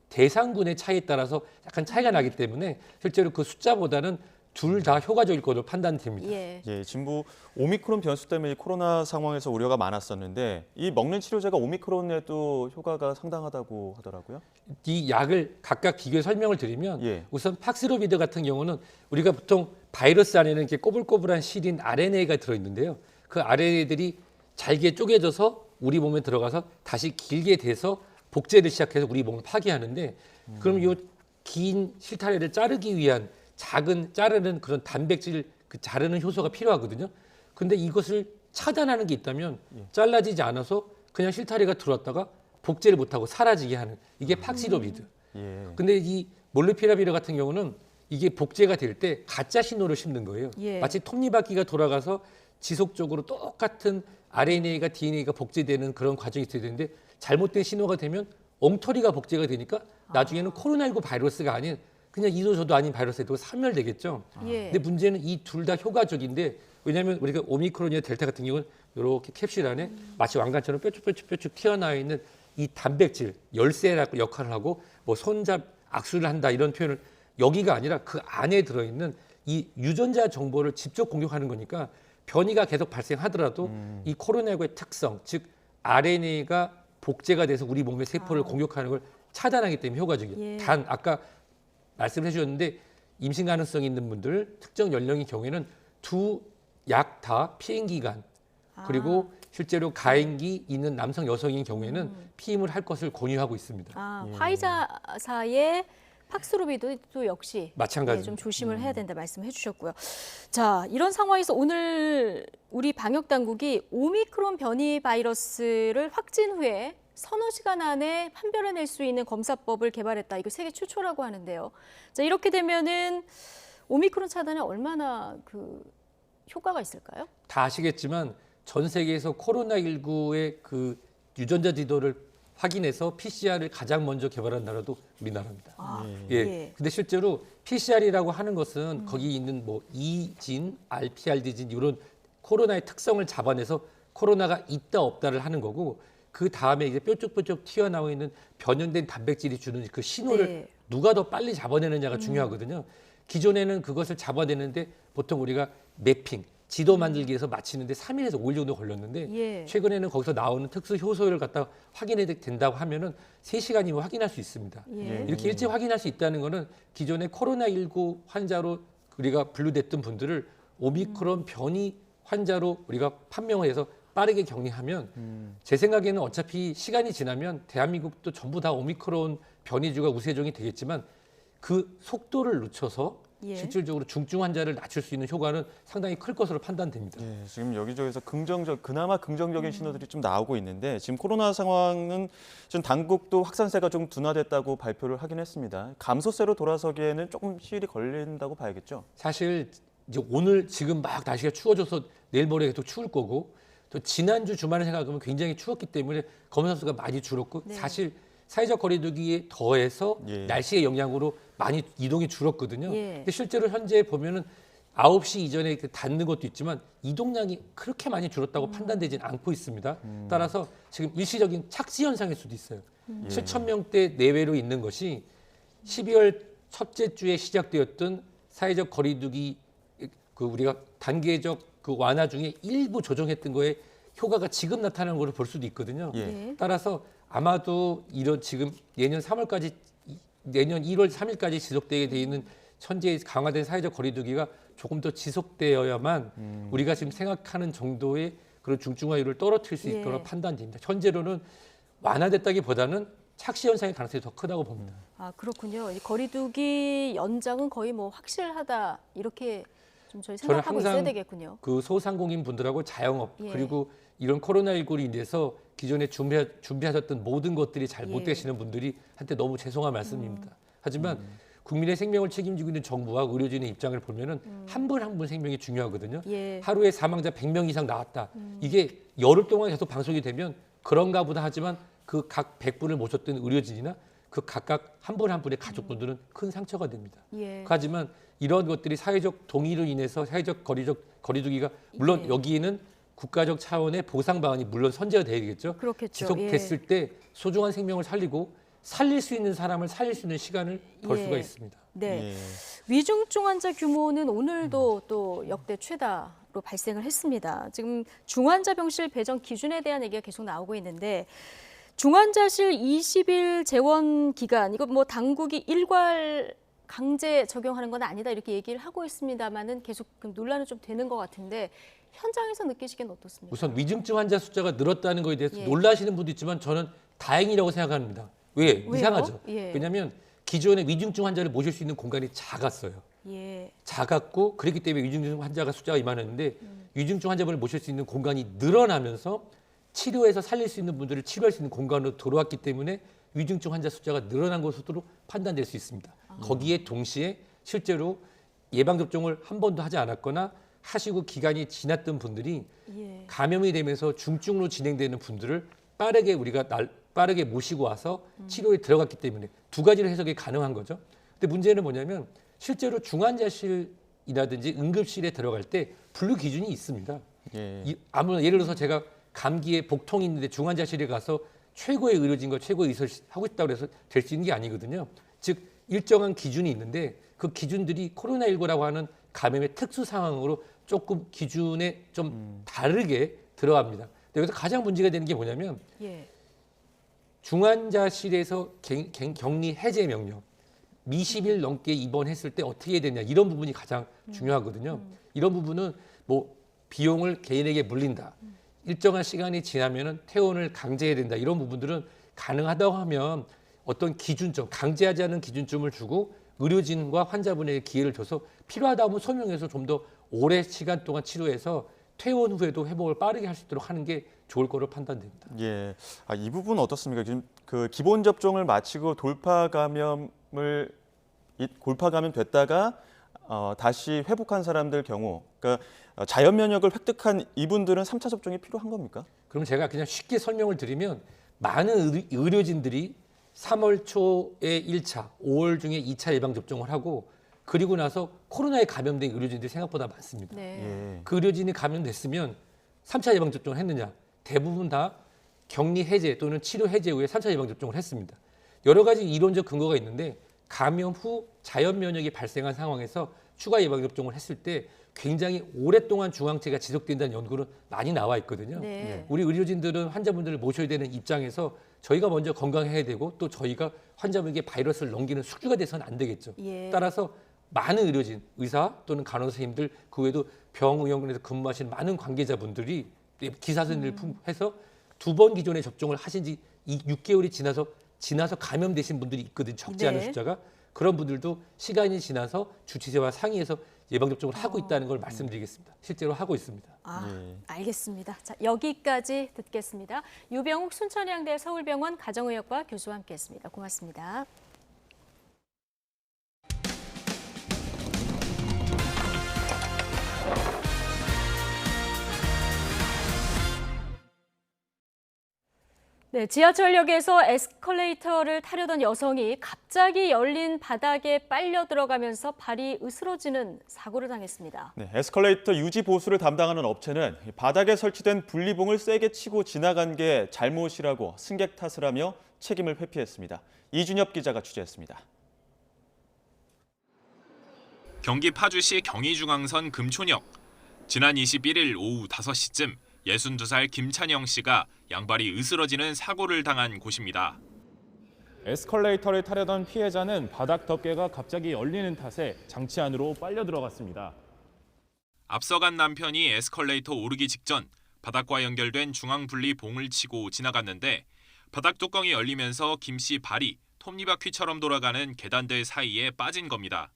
대상군의 차이에 따라서 약간 차이가 나기 때문에 실제로 그 숫자보다는 둘 다 효과적일 것으로 판단됩니다. 예. 예, 진부 오미크론 변수 때문에 이 코로나 상황에서 우려가 많았었는데 이 먹는 치료제가 오미크론에도 효과가 상당하다고 하더라고요. 이 약을 각각 비교 설명을 드리면 예. 우선 팍스로비드 같은 경우는 우리가 보통 바이러스 안에는 이렇게 꼬불꼬불한 실인 RNA가 들어있는데요. 그 RNA들이 잘게 쪼개져서 우리 몸에 들어가서 다시 길게 돼서 복제를 시작해서 우리 몸을 파괴하는데 그럼 이 긴 실타래를 자르기 위한 작은 자르는 그런 단백질 그 자르는 효소가 필요하거든요. 근데 이것을 차단하는 게 있다면 잘라지지 않아서 그냥 실타래가 들어왔다가 복제를 못하고 사라지게 하는 이게 팍시로비드. 예. 근데 이 몰누피라비르 같은 경우는 이게 복제가 될 때 가짜 신호를 심는 거예요. 예. 마치 톱니바퀴가 돌아가서 지속적으로 똑같은 RNA가 DNA가 복제되는 그런 과정이 있어야 되는데 잘못된 신호가 되면 엉터리가 복제가 되니까 나중에는 코로나19 바이러스가 아닌 그냥 이도 저도 아닌 바이러스에도 사멸되겠죠. 예. 근데 문제는 이 둘 다 효과적인데 왜냐하면 우리가 오미크론이나 델타 같은 경우는 이렇게 캡슐 안에 마치 왕관처럼 뾰족뾰족뾰족 튀어나와 있는 이 단백질 열쇠라고 역할을 하고 뭐 손잡 악수를 한다 이런 표현을 여기가 아니라 그 안에 들어있는 이 유전자 정보를 직접 공격하는 거니까 변이가 계속 발생하더라도 이 코로나19의 특성 즉 RNA가 복제가 돼서 우리 몸의 세포를 공격하는 걸 차단하기 때문에 효과적이에요. 예. 단 아까 말씀해 주셨는데 임신 가능성이 있는 분들 특정 연령의 경우에는 두 약 다 피임 기간 그리고 실제로 가임기 있는 남성 여성인 경우에는 피임을 할 것을 권유하고 있습니다. 아, 화이자사의 팍스로비드도 역시 마찬가지입니다. 예, 좀 조심을 해야 된다 말씀해 주셨고요. 자, 이런 상황에서 오늘 우리 방역 당국이 오미크론 변이 바이러스를 확진 후에 서너 시간 안에 판별해낼 수 있는 검사법을 개발했다. 이거 세계 최초라고 하는데요. 자, 이렇게 되면은 오미크론 차단에 얼마나 그 효과가 있을까요? 다 아시겠지만 전 세계에서 코로나19의 그 유전자 지도를 확인해서 PCR을 가장 먼저 개발한 나라도 우리나라입니다. 예. 근데 실제로 PCR이라고 하는 것은 거기 있는 뭐 E진, RPRD진 이런 코로나의 특성을 잡아내서 코로나가 있다 없다를 하는 거고 그 다음에 이제 뾰족뾰족 튀어나와 있는 변형된 단백질이 주는 그 신호를 누가 더 빨리 잡아내느냐가 중요하거든요. 기존에는 그것을 잡아내는데 보통 우리가 매핑, 지도 만들기 위해서 마치는데 3일에서 5일 정도 걸렸는데 최근에는 거기서 나오는 특수 효소를 갖다 확인해야 된다고 하면은 3시간이면 확인할 수 있습니다. 이렇게 일찍 확인할 수 있다는 거는 기존의 코로나19 환자로 우리가 분류됐던 분들을 오미크론 변이 환자로 우리가 판명을 해서 빠르게 격리하면 제 생각에는 어차피 시간이 지나면 대한민국도 전부 다 오미크론 변이주가 우세종이 되겠지만 그 속도를 늦춰서 실질적으로 중증 환자를 낮출 수 있는 효과는 상당히 클 것으로 판단됩니다. 예, 지금 여기저기서 그나마 긍정적인 신호들이 좀 나오고 있는데 지금 코로나 상황은 좀 당국도 확산세가 좀 둔화됐다고 발표를 하긴 했습니다. 감소세로 돌아서기에는 조금 시일이 걸린다고 봐야겠죠. 사실 이제 오늘 지금 막 날씨가 추워져서 내일 모레 계속 추울 거고 또 지난주 주말을 생각하면 굉장히 추웠기 때문에 검사 수가 많이 줄었고 사실 사회적 거리두기에 더해서 날씨의 영향으로 많이 이동이 줄었거든요. 근데 실제로 현재 보면은 9시 이전에 닫는 것도 있지만 이동량이 그렇게 많이 줄었다고 판단되지는 않고 있습니다. 따라서 지금 일시적인 착시 현상일 수도 있어요. 7,000명대 내외로 있는 것이 12월 첫째 주에 시작되었던 사회적 거리두기 그 우리가 단계적 그 완화 중에 일부 조정했던 거에 효과가 지금 나타나는 것을 볼 수도 있거든요. 따라서 아마도 이런 지금 내년 3월까지 내년 1월 3일까지 지속되게 돼 있는 현재 강화된 사회적 거리두기가 조금 더 지속되어야만 우리가 지금 생각하는 정도의 그런 중증화율을 떨어뜨릴 수 있도록 판단됩니다. 현재로는 완화됐다기보다는 착시 현상의 가능성이 더 크다고 봅니다. 아, 그렇군요. 이 거리두기 연장은 거의 뭐 확실하다 이렇게 좀 저희 저는 생각하고 있어야 항상 되겠군요. 그 소상공인 분들하고 자영업 그리고 이런 코로나19로 인해서 기존에 준비하셨던 모든 것들이 잘 못 되시는 분들이 한테 너무 죄송한 말씀입니다. 하지만 국민의 생명을 책임지고 있는 정부와 의료진의 입장을 보면은 한 분 한 분 생명이 중요하거든요. 예. 하루에 사망자 100명 이상 나왔다. 이게 열흘 동안 계속 방송이 되면 그런가 보다 하지만 그 각 100분을 모셨던 의료진이나 그 각각 한 분 한 분의 가족분들은 큰 상처가 됩니다. 예. 하지만 이런 것들이 사회적 동의로 인해서 사회적 거리두기가 물론 예. 여기에는 국가적 차원의 보상 방안이 물론 선제가 돼야 되겠죠. 그렇겠죠. 지속됐을 때 소중한 생명을 살리고 살릴 수 있는 사람을 살릴 수 있는 시간을 벌 예. 수가 있습니다. 네. 예. 위중증 환자 규모는 오늘도 또 역대 최다로 발생을 했습니다. 지금 중환자 병실 배정 기준에 대한 얘기가 계속 나오고 있는데 중환자실 20일 재원 기간 이거 뭐 당국이 일괄 강제 적용하는 건 아니다 이렇게 얘기를 하고 있습니다만은 계속 논란은 좀 되는 것 같은데 현장에서 느끼시기엔 어떻습니까? 우선 위중증 환자 숫자가 늘었다는 것에 대해서 예. 놀라시는 분도 있지만 저는 다행이라고 생각합니다. 왜? 왜요? 이상하죠. 예. 왜냐하면 기존에 위중증 환자를 모실 수 있는 공간이 작았어요. 예. 작았고 그렇기 때문에 위중증 환자가 숫자가 이만했는데 위중증 환자분을 모실 수 있는 공간이 늘어나면서 치료해서 살릴 수 있는 분들을 치료할 수 있는 공간으로 들어왔기 때문에 위중증 환자 숫자가 늘어난 것으로 판단될 수 있습니다. 거기에 동시에 실제로 예방접종을 한 번도 하지 않았거나 하시고 기간이 지났던 분들이 예. 감염이 되면서 중증으로 진행되는 분들을 빠르게 우리가 빠르게 모시고 와서 치료에 들어갔기 때문에 두 가지를 해석이 가능한 거죠. 근데 문제는 뭐냐면 실제로 중환자실이라든지 응급실에 들어갈 때 분류 기준이 있습니다. 예. 아무런 예를 들어서 제가 감기에 복통이 있는데 중환자실에 가서 최고의 의료진과 최고의 의사를 하고 싶다고 해서 될 수 있는 게 아니거든요. 즉 일정한 기준이 있는데 그 기준들이 코로나19라고 하는 감염의 특수 상황으로 조금 기준에 좀 다르게 들어갑니다. 여기서 가장 문제가 되는 게 뭐냐면 예. 중환자실에서 격리 해제 명령, 미십일 넘게 입원했을 때 어떻게 해야 되냐 이런 부분이 가장 중요하거든요. 이런 부분은 뭐 비용을 개인에게 물린다. 일정한 시간이 지나면은 퇴원을 강제해야 된다. 이런 부분들은 가능하다고 하면 어떤 기준점, 강제하지 않은 기준점을 주고 의료진과 환자분에게 기회를 줘서 필요하다 면 소명해서 좀 더 오래 시간 동안 치료해서 퇴원 후에도 회복을 빠르게 할 수 있도록 하는 게 좋을 거로 판단됩니다. 예. 이 부분 어떻습니까? 지금 그 기본 접종을 마치고 돌파 감염 됐다가 다시 회복한 사람들 경우, 그러니까 자연 면역을 획득한 이분들은 3차 접종이 필요한 겁니까? 그럼 제가 그냥 쉽게 설명을 드리면 많은 의료진들이 3월 초에 1차, 5월 중에 2차 예방 접종을 하고 그리고 나서 코로나에 감염된 의료진들이 생각보다 많습니다. 네. 예. 그 의료진이 감염됐으면 3차 예방 접종을 했느냐? 대부분 다 격리 해제 또는 치료 해제 후에 3차 예방 접종을 했습니다. 여러 가지 이론적 근거가 있는데 감염 후 자연 면역이 발생한 상황에서 추가 예방 접종을 했을 때 굉장히 오랫동안 중앙체가 지속된다는 연구는 많이 나와 있거든요. 네. 우리 의료진들은 환자분들을 모셔야 되는 입장에서 저희가 먼저 건강해야 되고 또 저희가 환자분에게 바이러스를 넘기는 숙주가 돼서는 안 되겠죠. 예. 따라서 많은 의료진, 의사 또는 간호사 선생님들 그 외에도 병의원에서 근무하시는 많은 관계자분들이 기사선을 해서 2번 기존에 접종을 하신 지 6개월이 지나서 감염되신 분들이 있거든요. 적지 않은 네. 숫자가. 그런 분들도 시간이 지나서 주치의와 상의해서 예방접종을 하고 있다는 걸 말씀드리겠습니다. 실제로 하고 있습니다. 알겠습니다. 자, 여기까지 듣겠습니다. 유병욱 순천향대 서울병원 가정의학과 교수와 함께했습니다. 고맙습니다. 네, 지하철역에서 에스컬레이터를 타려던 여성이 갑자기 열린 바닥에 빨려 들어가면서 발이 으스러지는 사고를 당했습니다. 네, 에스컬레이터 유지 보수를 담당하는 업체는 바닥에 설치된 분리봉을 세게 치고 지나간 게 잘못이라고 승객 탓을 하며 책임을 회피했습니다. 이준엽 기자가 취재했습니다. 경기 파주시 경의중앙선 금촌역. 지난 21일 오후 5시쯤 62살 김찬영 씨가 양발이 으스러지는 사고를 당한 곳입니다. 에스컬레이터를 타려던 피해자는 바닥 덮개가 갑자기 열리는 탓에 장치 안으로 빨려 들어갔습니다. 앞서간 남편이 에스컬레이터 오르기 직전 바닥과 연결된 중앙분리 봉을 치고 지나갔는데 바닥 뚜껑이 열리면서 김 씨 발이 톱니바퀴처럼 돌아가는 계단들 사이에 빠진 겁니다.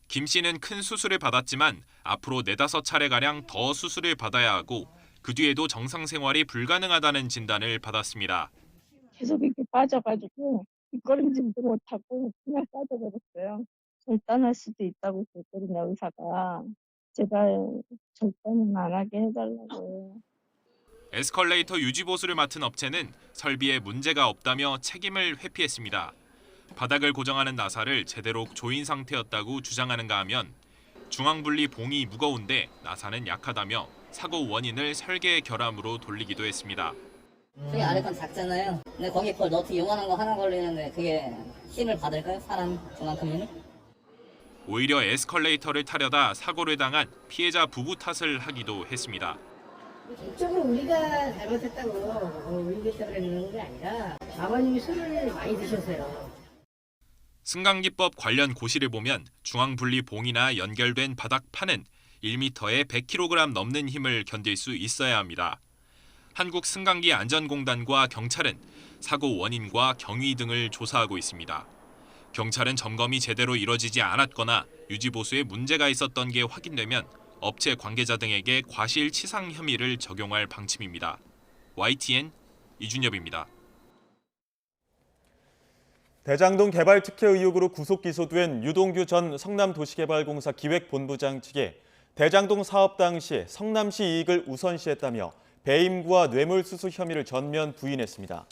김 씨는 큰 수술을 받았지만 앞으로 4-5차례가량 더 수술을 받아야 하고 그 뒤에도 정상 생활이 불가능하다는 진단을 받았습니다. 계속 이렇게 빠져가지고 뒷걸음질도 못하고 그냥 빠져버렸어요. 절단할 수도 있다고 그랬거든요, 의사가. 제발 절단은 안 하게 해달라고. 에스컬레이터 유지 보수를 맡은 업체는 설비에 문제가 없다며 책임을 회피했습니다. 바닥을 고정하는 나사를 제대로 조인 상태였다고 주장하는가 하면 중앙분리 봉이 무거운데 나사는 약하다며 사고 원인을 설계 결함으로 돌리기도 했습니다. 그게 아래 건 작잖아요. 근데 거기 걸 너트 요만한 거 하나 걸리는데 그게 힘을 받을까요? 사람 그만큼이면? 오히려 에스컬레이터를 타려다 사고를 당한 피해자 부부 탓을 하기도 했습니다. 이쪽은 우리가 잘못했다고 우리 때문에 그러는 게 아니라 아버님이 술을 많이 드셨어요. 승강기법 관련 고시를 보면 중앙분리 봉이나 연결된 바닥판은 1m에 100kg 넘는 힘을 견딜 수 있어야 합니다. 한국승강기안전공단과 경찰은 사고 원인과 경위 등을 조사하고 있습니다. 경찰은 점검이 제대로 이뤄지지 않았거나 유지보수에 문제가 있었던 게 확인되면 업체 관계자 등에게 과실치상 혐의를 적용할 방침입니다. YTN 이준엽입니다. 대장동 개발 특혜 의혹으로 구속 기소된 유동규 전 성남도시개발공사 기획본부장 측에 대장동 사업 당시 성남시 이익을 우선시했다며 배임과 뇌물수수 혐의를 전면 부인했습니다.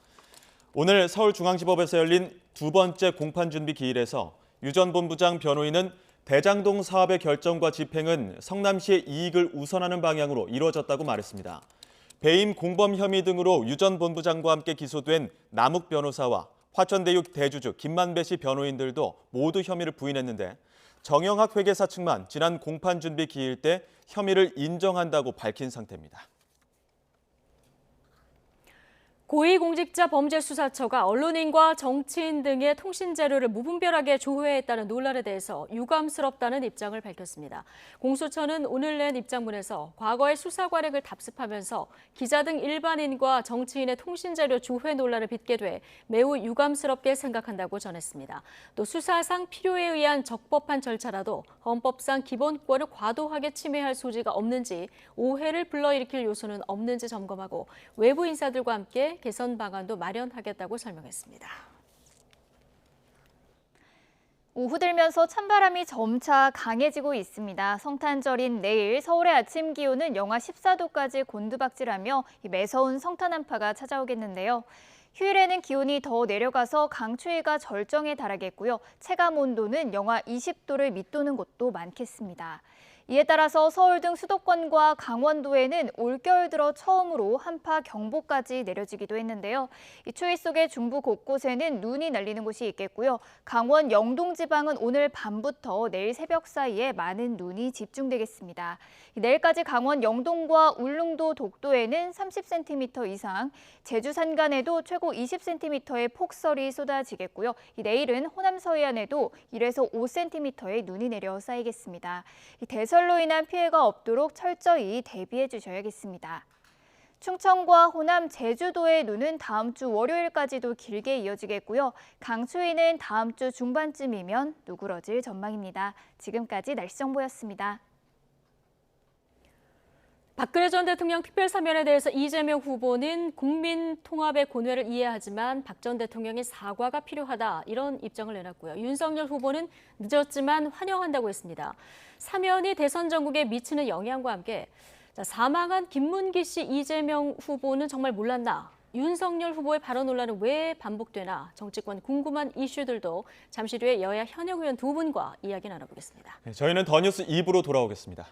오늘 서울중앙지법에서 열린 두 번째 공판준비 기일에서 유 전 본부장 변호인은 대장동 사업의 결정과 집행은 성남시의 이익을 우선하는 방향으로 이루어졌다고 말했습니다. 배임 공범 혐의 등으로 유 전 본부장과 함께 기소된 남욱 변호사와 화천대유 대주주 김만배 씨 변호인들도 모두 혐의를 부인했는데 정영학 회계사 측만 지난 공판준비 기일 때 혐의를 인정한다고 밝힌 상태입니다. 고위공직자범죄수사처가 언론인과 정치인 등의 통신 자료를 무분별하게 조회했다는 논란에 대해서 유감스럽다는 입장을 밝혔습니다. 공수처는 오늘 낸 입장문에서 과거의 수사 관행을 답습하면서 기자 등 일반인과 정치인의 통신 자료 조회 논란을 빚게 돼 매우 유감스럽게 생각한다고 전했습니다. 또 수사상 필요에 의한 적법한 절차라도 헌법상 기본권을 과도하게 침해할 소지가 없는지 오해를 불러일으킬 요소는 없는지 점검하고 외부 인사들과 함께 개선 방안도 마련하겠다고 설명했습니다. 오후 들면서 찬바람이 점차 강해지고 있습니다. 성탄절인 내일 서울의 아침 기온은 영하 14도까지 곤두박질하며 매서운 성탄 한파가 찾아오겠는데요. 휴일에는 기온이 더 내려가서 강추위가 절정에 달하겠고요. 체감 온도는 영하 20도를 밑도는 곳도 많겠습니다. 이에 따라서 서울 등 수도권과 강원도에는 올겨울 들어 처음으로 한파 경보까지 내려지기도 했는데요. 이 추위 속에 중부 곳곳에는 눈이 날리는 곳이 있겠고요. 강원 영동 지방은 오늘 밤부터 내일 새벽 사이에 많은 눈이 집중되겠습니다. 내일까지 강원 영동과 울릉도 독도에는 30cm 이상, 제주 산간에도 최고 20cm의 폭설이 쏟아지겠고요. 내일은 호남 서해안에도 1에서 5cm의 눈이 내려 쌓이겠습니다. 대설로 인한 피해가 없도록 철저히 대비해 주셔야겠습니다. 충청과 호남, 제주도의 눈은 다음 주 월요일까지도 길게 이어지겠고요. 강추위는 다음 주 중반쯤이면 누그러질 전망입니다. 지금까지 날씨 정보였습니다. 박근혜 전 대통령 특별사면에 대해서 이재명 후보는 국민 통합의 고뇌를 이해하지만 박 전 대통령의 사과가 필요하다 이런 입장을 내놨고요. 윤석열 후보는 늦었지만 환영한다고 했습니다. 사면이 대선 전국에 미치는 영향과 함께 사망한 김문기 씨 이재명 후보는 정말 몰랐나? 윤석열 후보의 발언 논란은 왜 반복되나? 정치권 궁금한 이슈들도 잠시 뒤에 여야 현역 의원 두 분과 이야기 나눠보겠습니다. 저희는 더 뉴스 2부로 돌아오겠습니다.